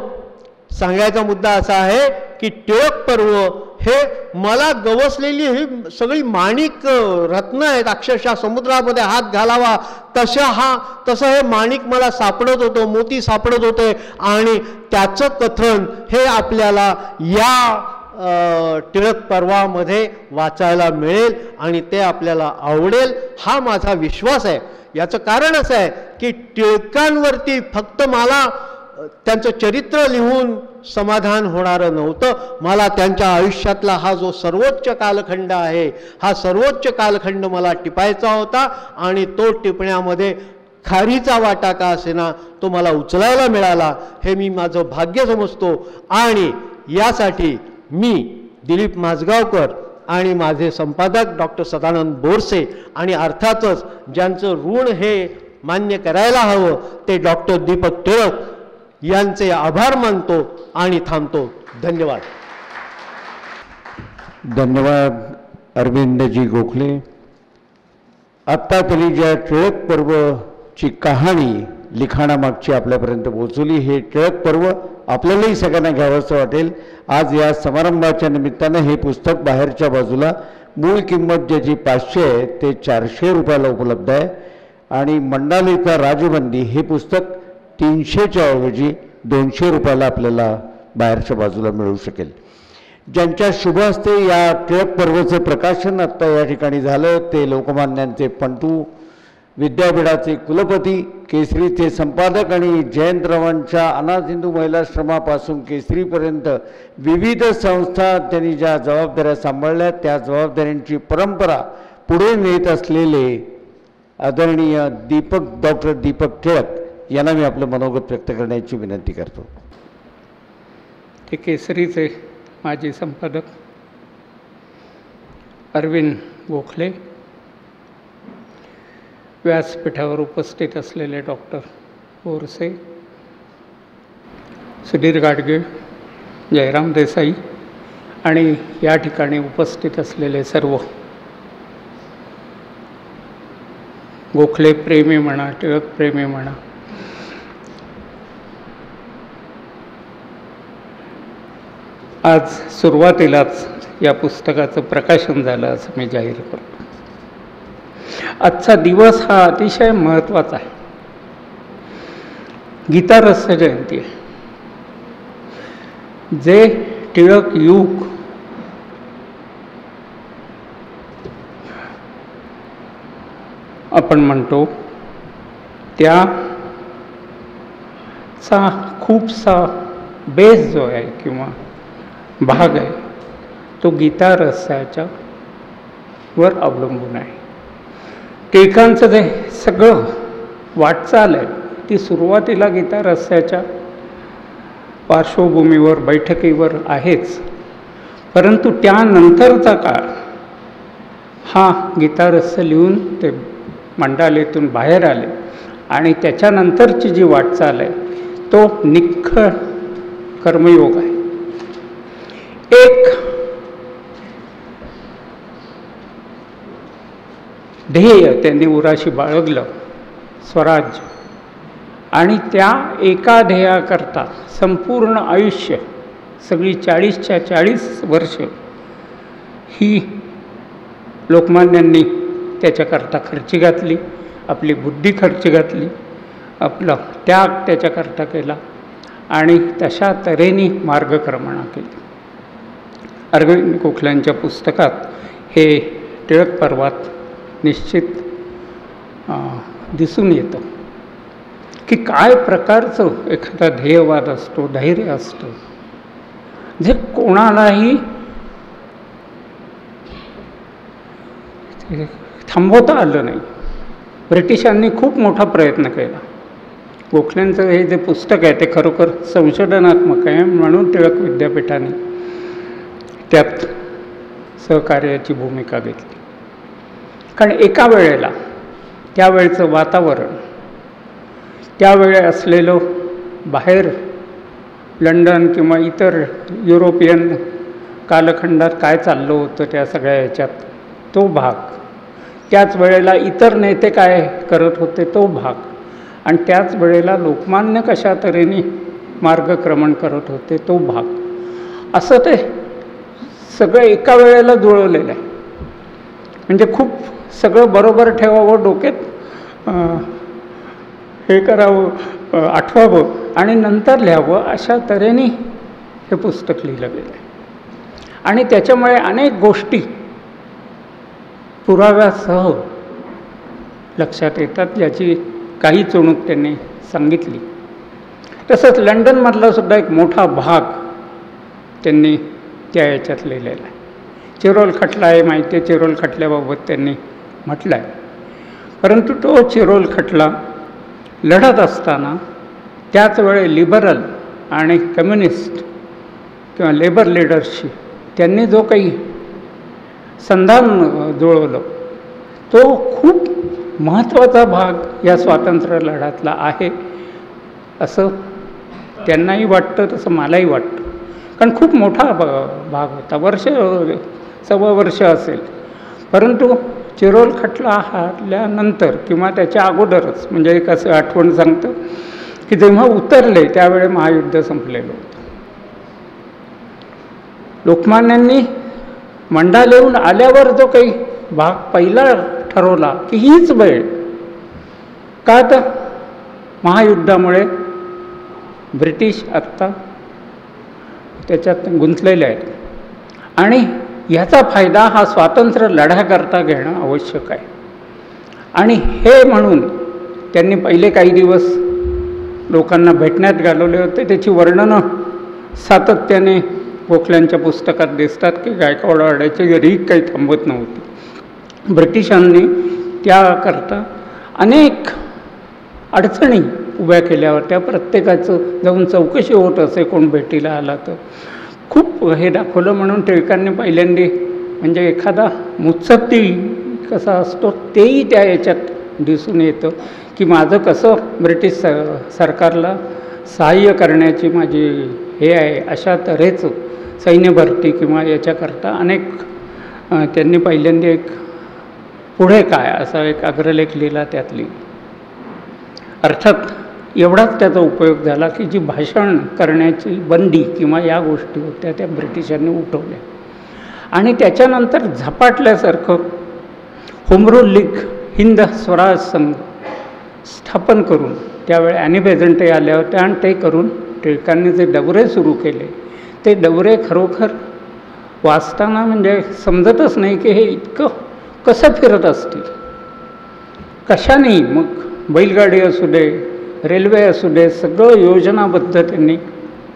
सांगायचा मुद्दा असा आहे की टिळक पर्व हे मला गवसलेली ही सगळी माणिक रत्न आहेत. अक्षरशः समुद्रामध्ये हात घालावा तसं हे माणिक मला सापडत होतं, मोती सापडत होते आणि त्याचं कथन हे आपल्याला या टिळक पर्वामध्ये वाचायला मिळेल आणि ते आपल्याला आवडेल हा माझा विश्वास आहे. याचं कारण असं आहे की टिळकांवरती फक्त मला त्यांचं चरित्र लिहून समाधान होणारं नव्हतं. मला त्यांच्या आयुष्यातला हा जो सर्वोच्च कालखंड आहे, हा सर्वोच्च कालखंड मला टिपायचा होता आणि तो टिपण्यामध्ये खारीचा वाटा का असेना तो मला उचलायला मिळाला, हे मी माझं भाग्य समजतो. आणि यासाठी मी दिलीप माझगावकर आणि माझे संपादक डॉक्टर सदानंद बोरसे आणि अर्थातच ज्यांचं ऋण हे मान्य करायला हवं ते डॉक्टर दीपक टिळक यांचे आभार मानतो आणि थांबतो. धन्यवाद. धन्यवाद अरविंदजी गोखले. आत्ता तरी ज्या टिळक पर्वची कहाणी लिखाणामागची आपल्यापर्यंत पोहोचवली, हे टिळक पर्व आपल्यालाही सगळ्यांना घ्यावंसं वाटेल. आज या समारंभाच्या निमित्तानं हे पुस्तक बाहेरच्या बाजूला मूळ किंमत ज्याची 500 आहे ते 400 रुपयाला उपलब्ध आहे आणि मंडालेचा राजबंदी हे पुस्तक 300च्या ऐवजी 200 रुपयाला आपल्याला बाहेरच्या बाजूला मिळू शकेल. ज्यांच्या शुभ हस्ते या टिळक पर्वचं प्रकाशन आत्ता या ठिकाणी झालं ते लोकमान्यांचे पंतू, विद्यापीठाचे कुलपती, केसरीचे संपादक आणि जयंतरावांच्या अनाथ हिंदू महिलाश्रमापासून केसरीपर्यंत विविध संस्था त्यांनी ज्या जबाबदाऱ्या सांभाळल्या त्या जबाबदाऱ्यांची परंपरा पुढे नेत असलेले आदरणीय डॉक्टर दीपक टिळक यांना मी आपलं मनोगत व्यक्त करण्याची विनंती करतो. ते केसरीचे माजी संपादक अरविंद गोखले, व्यासपीठावर उपस्थित असलेले डॉक्टर बोरसे, सुधीर गाडगे, जयराम देसाई आणि या ठिकाणी उपस्थित असलेले सर्व गोखले प्रेमी म्हणा, टिळक प्रेमी म्हणा, आज सुरुवातीलाच या पुस्तकाचं प्रकाशन झालं असं मी जाहीर करतो. आजचा दिवस हा अतिशय महत्त्वाचा आहे. गीता रहस्य जयंती आहे. जे टिळक युग आपण म्हणतो त्याचा खूपसा बेस जो आहे किंवा भाग आहे तो गीता रहस्याच्या वर अवलंबून आहे. टिळकांचं जे सगळं वाटचाल आहे ती सुरुवातीला गीता रहस्याच्या पार्श्वभूमीवर, बैठकीवर आहेच, परंतु त्यानंतरचा काळ हा गीता रहस्य लिहून ते मंडालेतून बाहेर आले आणि त्याच्यानंतरची जी वाटचाल आहे तो निखळ कर्मयोग आहे. एक ध्येय त्यांनी उराशी बाळगलं, स्वराज्य, आणि त्या एका ध्येयाकरता संपूर्ण आयुष्य, सगळी 40च्या 40 वर्ष ही लोकमान्यांनी त्याच्याकरता खर्ची घातली आपली बुद्धी खर्च घातली, आपला त्याग त्याच्याकरता केला आणि तशा तऱ्हेने मार्गक्रमणा केली. अरविंद गोखल्यांच्या पुस्तकात हे टिळक पर्वात निश्चित दिसून येतं की काय प्रकारचं एखादा ध्येयवाद असतो, धैर्य असतं, जे कोणालाही थांबवता आलं नाही. ब्रिटिशांनी खूप मोठा प्रयत्न केला. गोखल्यांचं हे जे पुस्तक आहे ते खरोखर संशोधनात्मक आहे, म्हणून टिळक विद्यापीठाने त्यात सहकार्याची भूमिका घेतली. कारण एका वेळेला त्यावेळचं वातावरण, त्यावेळे असलेलं बाहेर लंडन किंवा इतर युरोपियन कालखंडात काय चाललं होतं त्या सगळ्या याच्यात तो भाग, त्याच वेळेला इतर नेते काय करत होते तो भाग, आणि त्याच वेळेला लोकमान्य कशा तऱ्हेने मार्गक्रमण करत होते तो भाग, असं ते सगळं एका वेळेला जुळवलेलं आहे. म्हणजे खूप सगळं बरोबर ठेवावं, डोक्यात हे करावं, आठवावं आणि नंतर लिहावं, अशा तऱ्हेने हे पुस्तक लिहिलं गेलं आहे. आणि त्याच्यामुळे अनेक गोष्टी पुराव्यासह लक्षात येतात, ज्याची काही चुणूक त्यांनी सांगितली. तसंच लंडनमधला सुद्धा एक मोठा भाग त्यांनी त्या याच्यात लिहिलेला आहे. चिरोल खटला आहे, माहिती आहे, चिरोल खटल्याबाबत त्यांनी म्हटलं आहे. परंतु तो चिरोल खटला लढत असताना त्याच वेळे लिबरल आणि कम्युनिस्ट किंवा लेबर लीडर्सशी त्यांनी जो काही संधान जुळवलं तो खूप महत्त्वाचा भाग या स्वातंत्र्य लढ्यातला आहे, असं त्यांनाही वाटतं, तसं मलाही वाटतं. कारण खूप मोठा भाग होता, सव्वा वर्ष असेल. परंतु चिरोल खटला हारल्यानंतर किंवा त्याच्या अगोदरच, म्हणजे एक असं आठवण सांगतं की जेव्हा उतरले त्यावेळी महायुद्ध संपलेलं होतं. लोकमान्यांनी मंडालेहून आल्यावर जो काही भाग पहिला ठरवला की हीच वेळ, का तर महायुद्धामुळे ब्रिटिश आत्ता त्याच्यात गुंतलेले आहेत आणि ह्याचा फायदा हा स्वातंत्र्य लढ्याकरता घेणं आवश्यक आहे. आणि हे म्हणून त्यांनी पहिले काही दिवस लोकांना भेटण्यात घालवले होते. त्याची वर्णनं सातत्याने गोखल्यांच्या पुस्तकात दिसतात की गायकवाड वाड्याची रीक काही थांबत नव्हती. ब्रिटिशांनी त्याकरता अनेक अडचणी उभ्या केल्या होत्या. प्रत्येकाचं जाऊन चौकशी होत असे कोण भेटीला आला तर. खूप हे दाखवलं. म्हणून टिळकांनी पहिल्यांदा, म्हणजे एखादा मुत्सद्दी कसा असतो तेही त्या याच्यात दिसून येतं की माझं कसं ब्रिटिश सरकारला सहाय्य करण्याची माझी हे आहे, अशा तऱ्हेचं सैन्य भरती किंवा याच्याकरता अनेक त्यांनी पहिल्यांदा एक पुढे काय असा एक अग्रलेख लिहिला, त्यातली अर्थात एवढाच त्याचा उपयोग झाला की जी भाषण करण्याची बंदी किंवा या गोष्टी होत्या त्या ब्रिटिशांनी उठवल्या. आणि त्याच्यानंतर झपाटल्यासारखं home rule league, Hind Swaraj Sangh स्थापन करून, त्यावेळी ॲनी बेझंटे आल्या होत्या, आणि ते करून टिळकांनी जे दौरे सुरू केले ते दौरे खरोखर वाचताना म्हणजे समजतच नाही की हे इतकं कसं फिरत असतील, कशाने. मग बैलगाडी असू दे, रेल्वे असू दे, सगळं योजनाबद्ध त्यांनी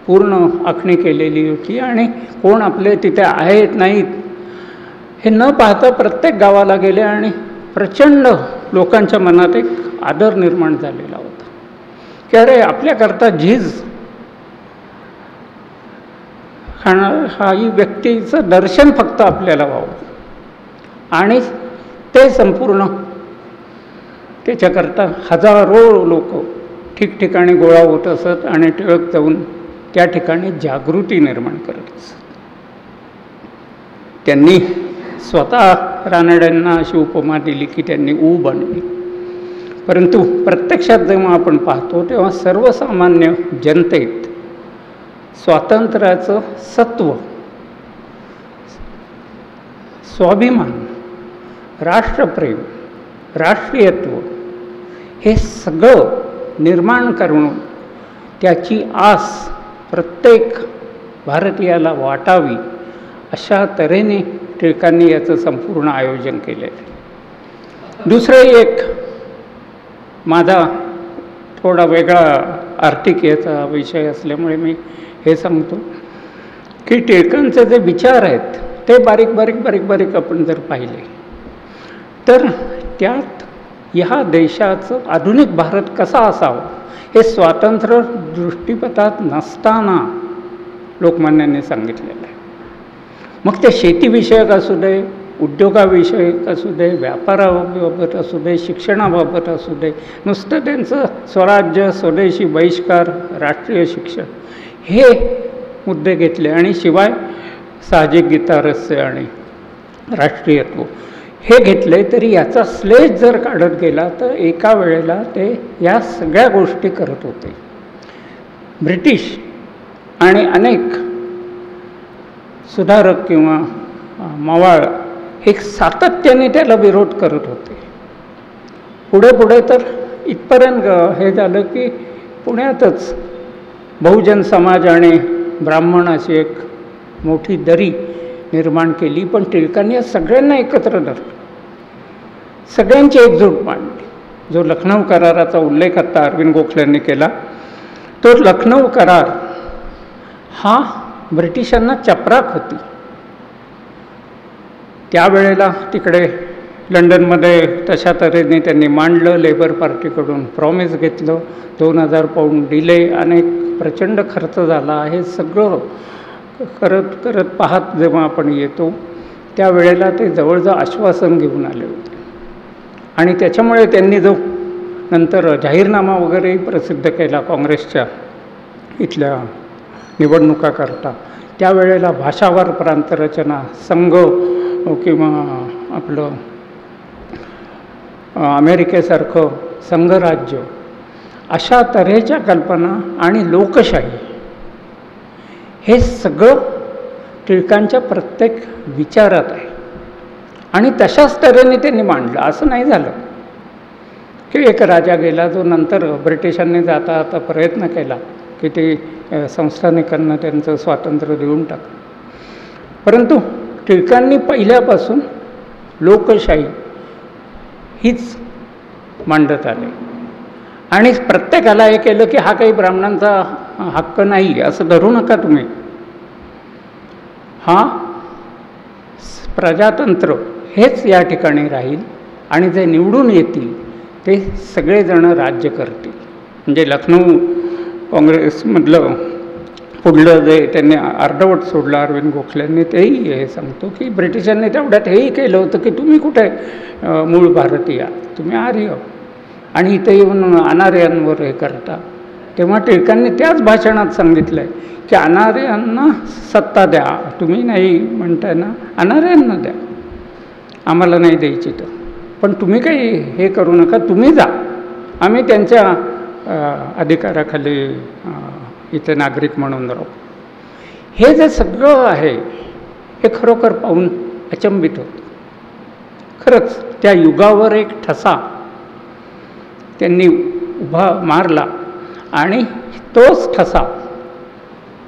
पूर्ण आखणी केलेली होती. आणि कोण आपले तिथे आहेत नाहीत हे न पाहता प्रत्येक गावाला गेले आणि प्रचंड लोकांच्या मनात एक आदर निर्माण झालेला होता की अरे आपल्याकरता झीज हा ही व्यक्तीचं दर्शन फक्त आपल्याला व्हावं. आणि ते संपूर्ण त्याच्याकरता हजारो लोक ठिकठिकाणी गोळा होत असत आणि टिळक जाऊन त्या ठिकाणी जागृती निर्माण करत असत. त्यांनी स्वतः रानड्यांना अशी उपमा दिली की त्यांनी ऊ बनली. परंतु प्रत्यक्षात जेव्हा आपण पाहतो तेव्हा सर्वसामान्य जनतेत स्वातंत्र्याचं सत्व, स्वाभिमान, राष्ट्रप्रेम, राष्ट्रीयत्व हे सगळं निर्माण करून त्याची आस प्रत्येक भारतीयाला वाटावी अशा तऱ्हेने टिळकांनी याचं संपूर्ण आयोजन केलेलं आहे. दुसरंही एक माझा थोडा वेगळा आर्थिक याचा विषय असल्यामुळे मी हे सांगतो की टिळकांचे जे विचार आहेत ते बारीक आपण जर पाहिले तर त्यात ह्या देशाचं आधुनिक भारत कसा असावा हे स्वातंत्र्य दृष्टिपथात नसताना लोकमान्यांनी सांगितलेलं आहे. मग ते शेतीविषयक असू दे, उद्योगाविषयक असू दे, व्यापाराबाबत असू दे, शिक्षणाबाबत असू दे, नुसतं त्यांचं स्वराज्य, स्वदेशी बहिष्कार, राष्ट्रीय शिक्षण हे मुद्दे घेतले आणि शिवाय साहजिक गीतारस्य आणि राष्ट्रीयत्व हे घेतले. तरी याचा स्लेज जर काढत गेला तर एका वेळेला ते या सगळ्या गोष्टी करत होते. ब्रिटिश आणि अनेक सुधारक किंवा मवाळ हे सातत्याने त्याला विरोध करत होते. पुढे तर इथपर्यंत हे झालं की पुण्यातच बहुजन समाज आणि ब्राह्मण अशी एक मोठी दरी निर्माण केली. पण टिळकांनी या सगळ्यांना एकत्र धरलं, सगळ्यांची एकजूट मांडली. जो लखनौ कराराचा उल्लेख आता अरविंद गोखलेंनी केला तो लखनौ करार हा ब्रिटिशांना चपराक होती. त्यावेळेला तिकडे लंडनमध्ये तशा तऱ्हेने त्यांनी मांडलं. लेबर पार्टीकडून प्रॉमिस घेतलं, 2000 पाऊंड दिले, अनेक प्रचंड खर्च झाला. हे सगळं करत पाहत जेव्हा आपण येतो त्यावेळेला ते जवळजवळ आश्वासन घेऊन आले होते. आणि त्याच्यामुळे त्यांनी जो नंतर जाहीरनामा वगैरेही प्रसिद्ध केला काँग्रेसच्या इथल्या निवडणुकाकरता, त्यावेळेला भाषावार प्रांतरचना, संघ किंवा आपलं अमेरिकेसारखं संघराज्य अशा तऱ्हेच्या कल्पना आणि लोकशाही हे सगळं टिळकांच्या प्रत्येक विचारात आहे. आणि तशाच तऱ्हेने त्यांनी मांडलं. असं नाही झालं की एक राजा गेला जो नंतर ब्रिटिशांनी जाता प्रयत्न केला की ते संस्थानिकांना त्यांचं स्वातंत्र्य देऊन टाकलं. परंतु टिळकांनी पहिल्यापासून लोकशाही हीच मांडत आले. आणि प्रत्येकाला हे केलं की हा काही ब्राह्मणांचा हक्क नाही असं धरू नका तुम्ही. हा प्रजातंत्र हेच या ठिकाणी राहील आणि जे निवडून येतील ते सगळेजण राज्य करतील. म्हणजे लखनौ काँग्रेसमधलं पुढलं जे त्यांनी अर्धवट सोडलं अरविंद गोखलेंनी, तेही हे सांगतो की ब्रिटिशांनी तेवढ्यात हेही केलं होतं की तुम्ही कुठे मूळ भारतीय, तुम्ही आर्य, आणि इथे येऊन अनार्यांवर हे करता. तेव्हा टिळकांनी त्याच भाषणात सांगितलं आहे की अनार्यांना सत्ता द्या, तुम्ही नाही म्हणताय ना, अनार्यांना द्या, आम्हाला नाही द्यायची तर, पण तुम्ही काही हे करू नका, तुम्ही जा, आम्ही त्यांच्या अधिकाराखाली इथे नागरिक म्हणून राहू. हे जे सगळं आहे हे खरोखर पाहून अचंबित होतं. खरंच त्या युगावर एक ठसा त्यांनी उभा मारला आणि तोच ठसा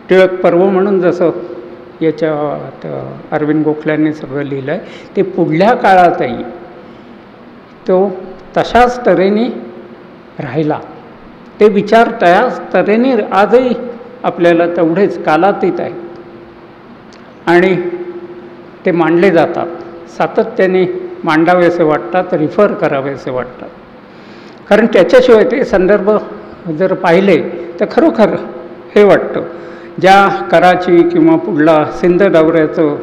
टिळक पर्व म्हणून जसं याच्यात अरविंद गोखल्यांनी सगळं लिहिलं आहे ते पुढल्या काळातही तो तशाच तऱ्हेने राहिला. ते विचार त्याच तऱ्हेने आजही आपल्याला तेवढेच कालातीत आहेत आणि ते मांडले जातात. सातत्याने मांडावेसे वाटतात, रिफर करावेसे वाटतात. कारण त्याच्याशिवाय ते संदर्भ जर पाहिले तर खरोखर हे वाटतं. ज्या कराची किंवा पुढला सिंध दौऱ्याचं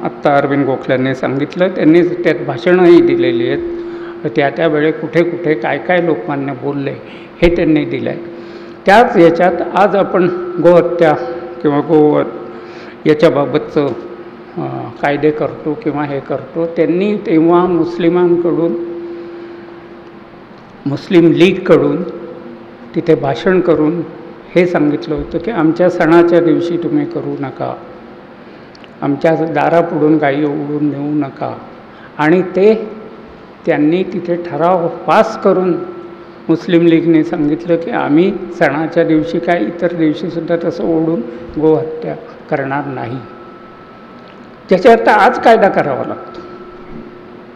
आत्ता अरविंद गोखल्यांनी सांगितलं, त्यांनी त्यात भाषणंही दिलेली आहेत. त्यावेळे कुठे कुठे काय काय लोकमान्य बोलले हे त्यांनी दिलं आहे. त्याच याच्यात आज आपण गोहत्या किंवा याच्याबाबतचं कायदे करतो किंवा हे करतो. त्यांनी तेव्हा मुस्लिमांकडून, मुस्लिम लीगकडून तिथे भाषण करून हे सांगितलं होतं की आमच्या सणाच्या दिवशी तुम्ही करू नका, आमच्या दारापुढून गायी उडून नेऊ नका. आणि ते त्यांनी तिथे ठराव पास करून मुस्लिम लीगने सांगितलं की आम्ही सणाच्या दिवशी काय इतर दिवशीसुद्धा तसं ओढून गोहत्या करणार नाही. त्याच्यात आज कायदा करावा लागतो.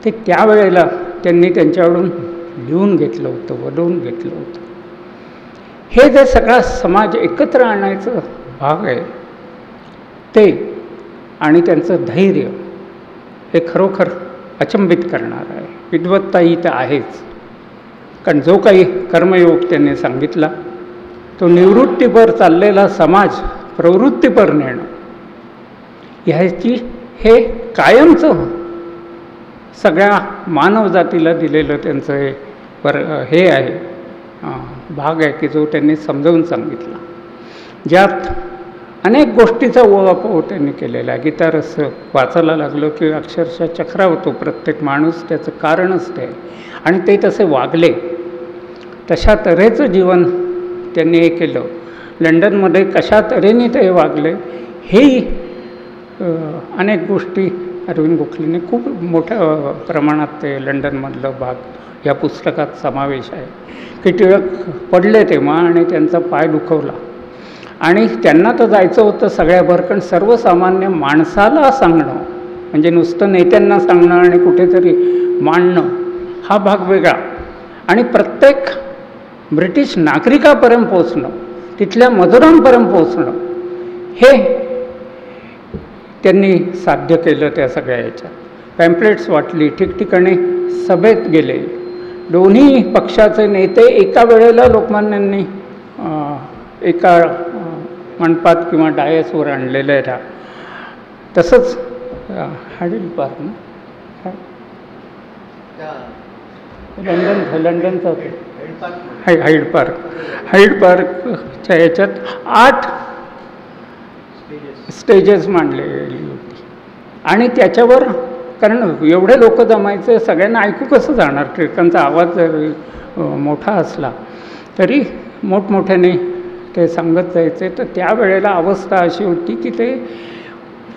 ते त्यावेळेला त्यांनी त्यांच्याकडून लिहून घेतलं होतं, वडवून घेतलं होतं. हे जे सगळा समाज एकत्र आणायचं भाग आहे ते आणि त्यांचं धैर्य हे खरोखर अचंबित करणार आहे. विद्वत्ता ही तर आहेच, कारण जो काही कर्मयोग त्यांनी सांगितला तो निवृत्तीपर चाललेला समाज प्रवृत्तीपर नेणं ह्याची हे कायमचं सगळ्या मानवजातीला दिलेलं त्यांचं हे आहे भाग आहे की जो त्यांनी समजावून सांगितला. ज्यात अनेक गोष्टीचा ओवापोह त्यांनी केलेला आहे. गीतारस वाचायला लागलो की अक्षरशः चक्रावतो प्रत्येक माणूस, त्याचं कारणच ते. आणि ते तसे वागले, तशा तऱ्हेचं जीवन त्यांनी हे केलं. लंडनमध्ये कशा तऱ्हेने ते वागले हेही अनेक गोष्टी अरविंद गोखलेने खूप मोठ्या प्रमाणात ते लंडनमधलं भाग या पुस्तकात समावेश आहे. की टिळक पडले तेव्हा आणि त्यांचा पाय दुखवला आणि त्यांना तर जायचं होतं सगळ्याभर, कारण सर्वसामान्य माणसाला सांगणं म्हणजे नुसतं नेत्यांना सांगणं आणि कुठेतरी मांडणं हा भाग वेगळा, आणि प्रत्येक ब्रिटिश नागरिकापर्यंत पोचणं, तिथल्या मजुरांपर्यंत पोचणं हे त्यांनी साध्य केलं. त्या सगळ्या याच्यात पॅम्पलेट्स वाटली, ठिकठिकाणी सभेत गेले. दोन्ही पक्षाचे नेते एका वेळेला लोकमान्यांनी एका मंडपात किंवा डायसवर आणलेलं आहे. तसंच हायड पार्क ना, लंडनचं होतं हाईड पार्कच्या याच्यात 8 स्टेजेस मांडलेली होती. आणि त्याच्यावर कारण एवढे लोक जमायचे, सगळ्यांना ऐकू कसं जाणार. टिळकांचा आवाज जरी मोठा असला तरी मोठमोठ्याने ते सांगत जायचे. तर त्यावेळेला अवस्था अशी होती की ते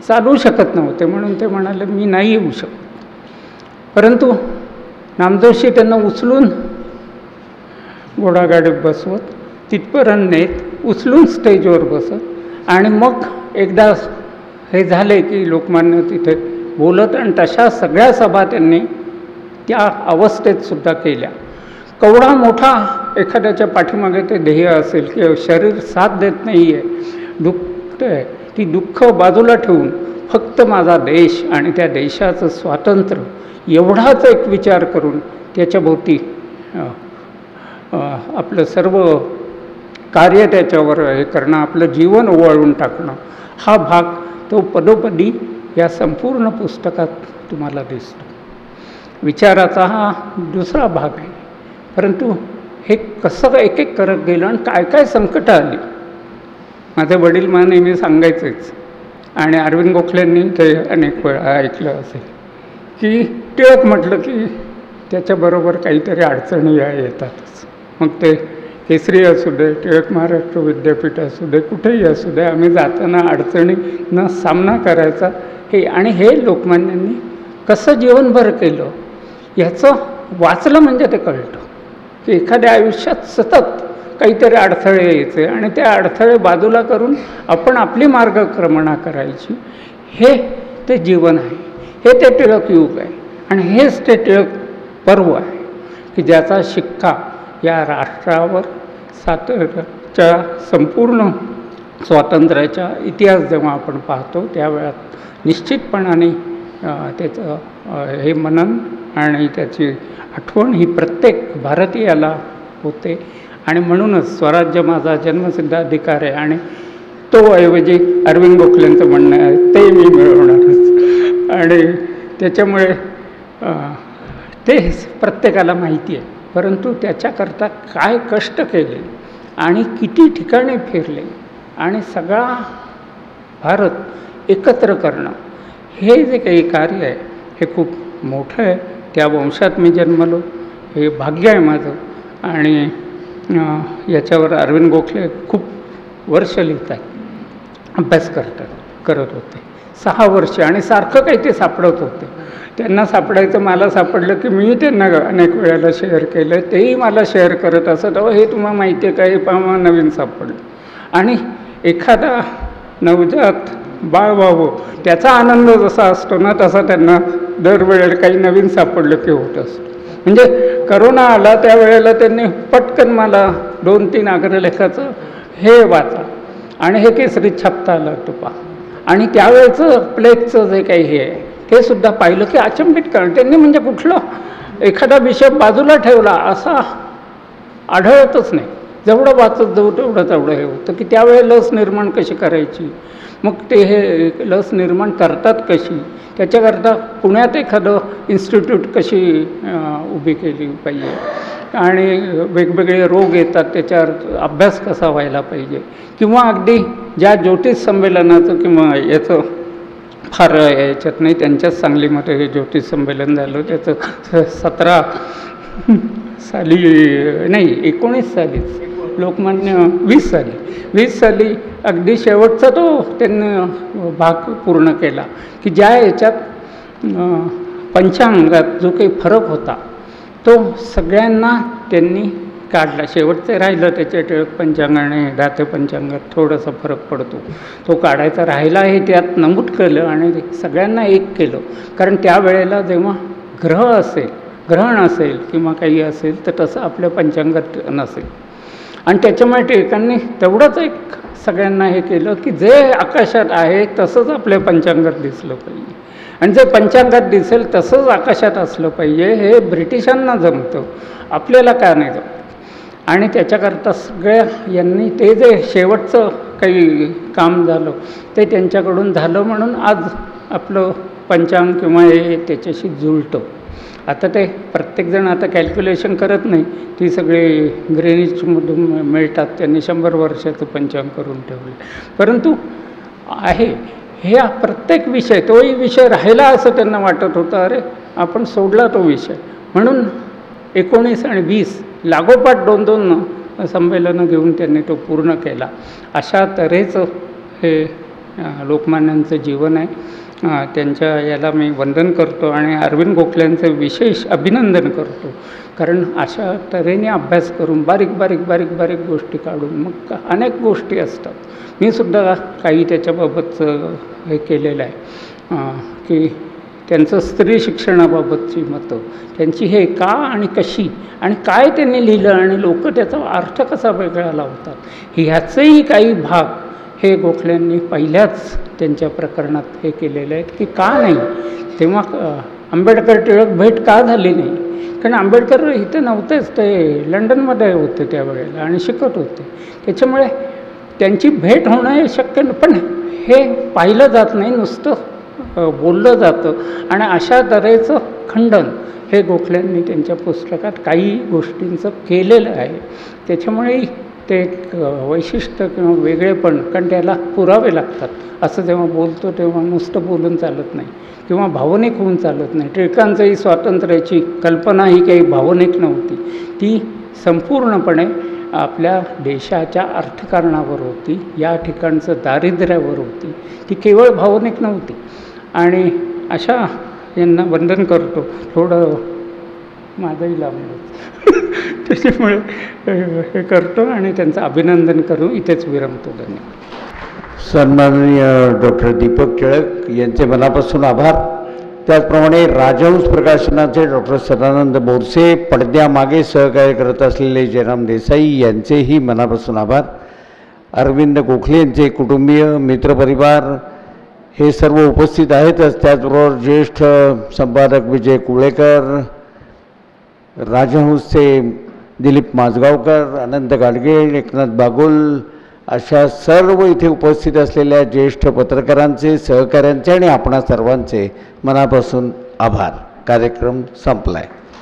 चालू शकत नव्हते, म्हणून ते म्हणाले मी नाही येऊ शकत. परंतु नामजोशी त्यांना उचलून घोडागाडीत बसवत, तिथपर्यंत नेत, उचलून स्टेजवर बसत, आणि मग एकदा हे झाले की लोकमान्य तिथे बोलत. आणि तशा सगळ्या सभा त्यांनी त्या अवस्थेत सुद्धा केल्या. केवढा मोठा एखाद्याच्या पाठीमागे ते ध्येय असेल की शरीर साथ देत नाही आहे, दुःख आहे, ती दुःख बाजूला ठेवून फक्त माझा देश आणि त्या देशाचं स्वातंत्र्य एवढाच एक विचार करून त्याच्याभोवती आपलं सर्व कार्य त्याच्यावर हे करणं, आपलं जीवन ओवाळून टाकणं, हा भाग तो पदोपदी या संपूर्ण पुस्तकात तुम्हाला दिसतो. विचाराचा हा दुसरा भाग आहे. परंतु हे कसं एक एक करत गेलं आणि काय काय संकटं आली. माझे वडील मला नेहमी सांगायचेच, आणि अरविंद गोखलेंनी ते अनेक वेळा ऐकलं असेल की टिळक म्हटलं की त्याच्याबरोबर काहीतरी अडचणी येतातच. मग ते केसरी असू दे, टिळक महाराष्ट्र विद्यापीठ असू दे, कुठेही असू दे, आम्ही जाताना अडचणींना सामना करायचा. हे आणि हे लोकमान्यांनी कसं जीवनभर केलं ह्याचं वाचलं म्हणजे ते कळतं की एखाद्या आयुष्यात सतत काहीतरी अडथळे यायचे आणि ते अडथळे बाजूला करून आपण आपली मार्गक्रमणा करायची. हे ते जीवन आहे, हे ते टिळक युग आहे, आणि हेच ते टिळक पर्व आहे की ज्याचा शिक्का या राष्ट्रावर च्या संपूर्ण स्वातंत्र्याचा इतिहास जेव्हा आपण पाहतो त्यावेळात निश्चितपणाने त्याचं हे मनन आणि त्याची आठवण ही प्रत्येक भारतीयाला होते. आणि म्हणूनच स्वराज्य माझा जन्मसिद्ध अधिकार आहे, आणि तो ऐवजी अरविंद गोखलेंचं म्हणणं आहे ते मी मिळवणारच. आणि त्याच्यामुळे ते प्रत्येकाला माहिती आहे. परंतु त्याच्याकरता काय कष्ट केले आणि किती ठिकाणी फिरले आणि सगळा भारत एकत्र करणं, हे जे काही कार्य आहे हे खूप मोठं आहे. त्या वंशात मी जन्मलो, हे भाग्य आहे माझं. आणि याच्यावर अरविंद गोखले खूप वर्ष लिहितात, अभ्यास करत होते. 6 वर्ष आणि सारखं काही ते सापडत होते. त्यांना सापडायचं, मला सापडलं की मी त्यांना अनेक वेळेला शेअर केलं, तेही मला शेअर करत असत, हे तुम्हाला माहिती आहे का, हे पहा नवीन सापडलं. आणि एखादा नवजात बाळ व्हावं त्याचा आनंद जसा असतो ना, तसा त्यांना दरवेळेला काही नवीन सापडलं की होत असतो. म्हणजे करोना आला त्यावेळेला त्यांनी पटकन मला 2-3 अग्रलेखाचं हे वाचा आणि हे केसरीत छापता आलं होतं पहा, आणि त्यावेळेचं प्लेगचं जे काही हे आहे ते सुद्धा पाहिलं की अचंबित करणं. त्यांनी म्हणजे कुठलं एखादा विषय बाजूला ठेवला असा आढळतच नाही. जेवढं वाचत जाऊ तेवढं हे होतं की त्यावेळेस लस निर्माण कशी करायची, मग ते हे लस निर्माण करतात कशी, त्याच्याकरता पुण्यात एखादं इन्स्टिट्यूट कशी उभी केली पाहिजे, आणि वेगवेगळे रोग येतात त्याच्यावर अभ्यास कसा व्हायला पाहिजे, किंवा अगदी ज्या ज्योतिष संमेलनाचं किंवा याचं फार याच्यात नाही, त्यांच्याच सांगलीमध्ये हे ज्योतिष संमेलन झालं, त्याचं 17 साली नाही 19 सालीच, लोकमान्य 20 साली अगदी शेवटचा तो त्यांनी भाग पूर्ण केला की ज्या याच्यात पंचांगात जो काही फरक होता तो सगळ्यांना त्यांनी काढला. शेवटचं राहिलं त्याच्या टिळक पंचांगाने दाते पंचांगात थोडासा फरक पडतो, तो काढायचा राहिला हे त्यात नमूद केलं आणि सगळ्यांना एक केलं. कारण त्यावेळेला जेव्हा ग्रहण असेल किंवा काही असेल तर तसं आपल्या पंचांगात नसेल, आणि त्याच्यामुळे टिळकांनी तेवढंच एक सगळ्यांना हे केलं की जे आकाशात आहे तसंच आपल्या पंचांगात दिसलं पाहिजे, आणि जे पंचांगात दिसेल तसंच आकाशात असलं पाहिजे. हे ब्रिटिशांना जमतं, आपल्याला का नाही जमतं. आणि त्याच्याकरता सगळ्या यांनी ते जे शेवटचं काही काम झालं ते त्यांच्याकडून झालं, म्हणून आज आपलं पंचांग किंवा हे त्याच्याशी जुळतं. आता ते प्रत्येकजण आता कॅल्क्युलेशन करत नाही, ती सगळे ग्रेनिचमधून मिळतात, त्यांनी 100 वर्षाचं पंचांग करून ठेवलं. परंतु आहे हे प्रत्येक विषय, तोही विषय राहिला असं त्यांना वाटत होतं, अरे आपण सोडला तो विषय, म्हणून 19 आणि 20 लागोपाठ 2-2 संमेलनं घेऊन त्यांनी तो पूर्ण केला. अशा तऱ्हेचं हे लोकमान्यांचं जीवन आहे. त्यांच्या याला मी वंदन करतो आणि अरविंद गोखल्यांचं विशेष अभिनंदन करतो, कारण अशा तऱ्हेने अभ्यास करून बारीक गोष्टी काढून मग अनेक गोष्टी असतात. मी सुद्धा काही त्याच्याबाबतचं हे केलेलं आहे की त्यांचं स्त्री शिक्षणाबाबतची मतं, त्यांची हे का आणि कशी आणि काय त्यांनी लिहिलं आणि लोक त्याचा अर्थ कसा वेगळा लावतात, ह्याचेही काही भाग हे गोखल्यांनी पहिल्याच त्यांच्या प्रकरणात हे केलेले आहेत की का नाही. तेव्हा आंबेडकर टिळक भेट का झाली नाही, कारण आंबेडकर इथे नव्हतेच, ते लंडनमध्ये होते त्यावेळेला आणि शिकत होते, त्याच्यामुळे त्यांची भेट होणं हे शक्य नाही. पण हे पाहिलं जात नाही, नुसतं बोललं जातं, आणि अशा तऱ्हेचं खंडन हे गोखल्यांनी त्यांच्या पुस्तकात काही गोष्टींचं केलेलं आहे. त्याच्यामुळे ते एक वैशिष्ट्य किंवा वेगळेपण, कारण त्याला पुरावे लागतात. असं जेव्हा बोलतो तेव्हा नुसतं बोलून चालत नाही किंवा भावनिक होऊन चालत नाही. टिळकांचंही स्वातंत्र्याची कल्पना ही काही भावनिक नव्हती, ती संपूर्णपणे आपल्या देशाच्या अर्थकारणावर होती, या ठिकाणचं दारिद्र्यावर होती, ती केवळ भावनिक नव्हती. आणि अशा यांना वंदन करतो. थोडं माझंही लांबलं त्याच्यामुळे हे करतो आणि त्यांचं अभिनंदन करू, इथेच विरमतो. धन्यवाद. सन्माननीय डॉक्टर दीपक टिळक यांचे मनापासून आभार. त्याचप्रमाणे राजहंस प्रकाशनाचे डॉक्टर सदानंद बोरसे, पडद्यामागे सहकार्य करत असलेले जयराम देसाई यांचेही मनापासून आभार. अरविंद गोखले यांचे कुटुंबीय, मित्रपरिवार हे सर्व उपस्थित आहेतच. त्याचबरोबर ज्येष्ठ संपादक विजय कुळेकर, राजहंसचे दिलीप माजगावकर, अनंत गाडगे, एकनाथ बागुल, अशा सर्व इथे उपस्थित असलेल्या ज्येष्ठ पत्रकारांचे, सहकाऱ्यांचे आणि आपणा सर्वांचे मनापासून आभार. कार्यक्रम संपला आहे.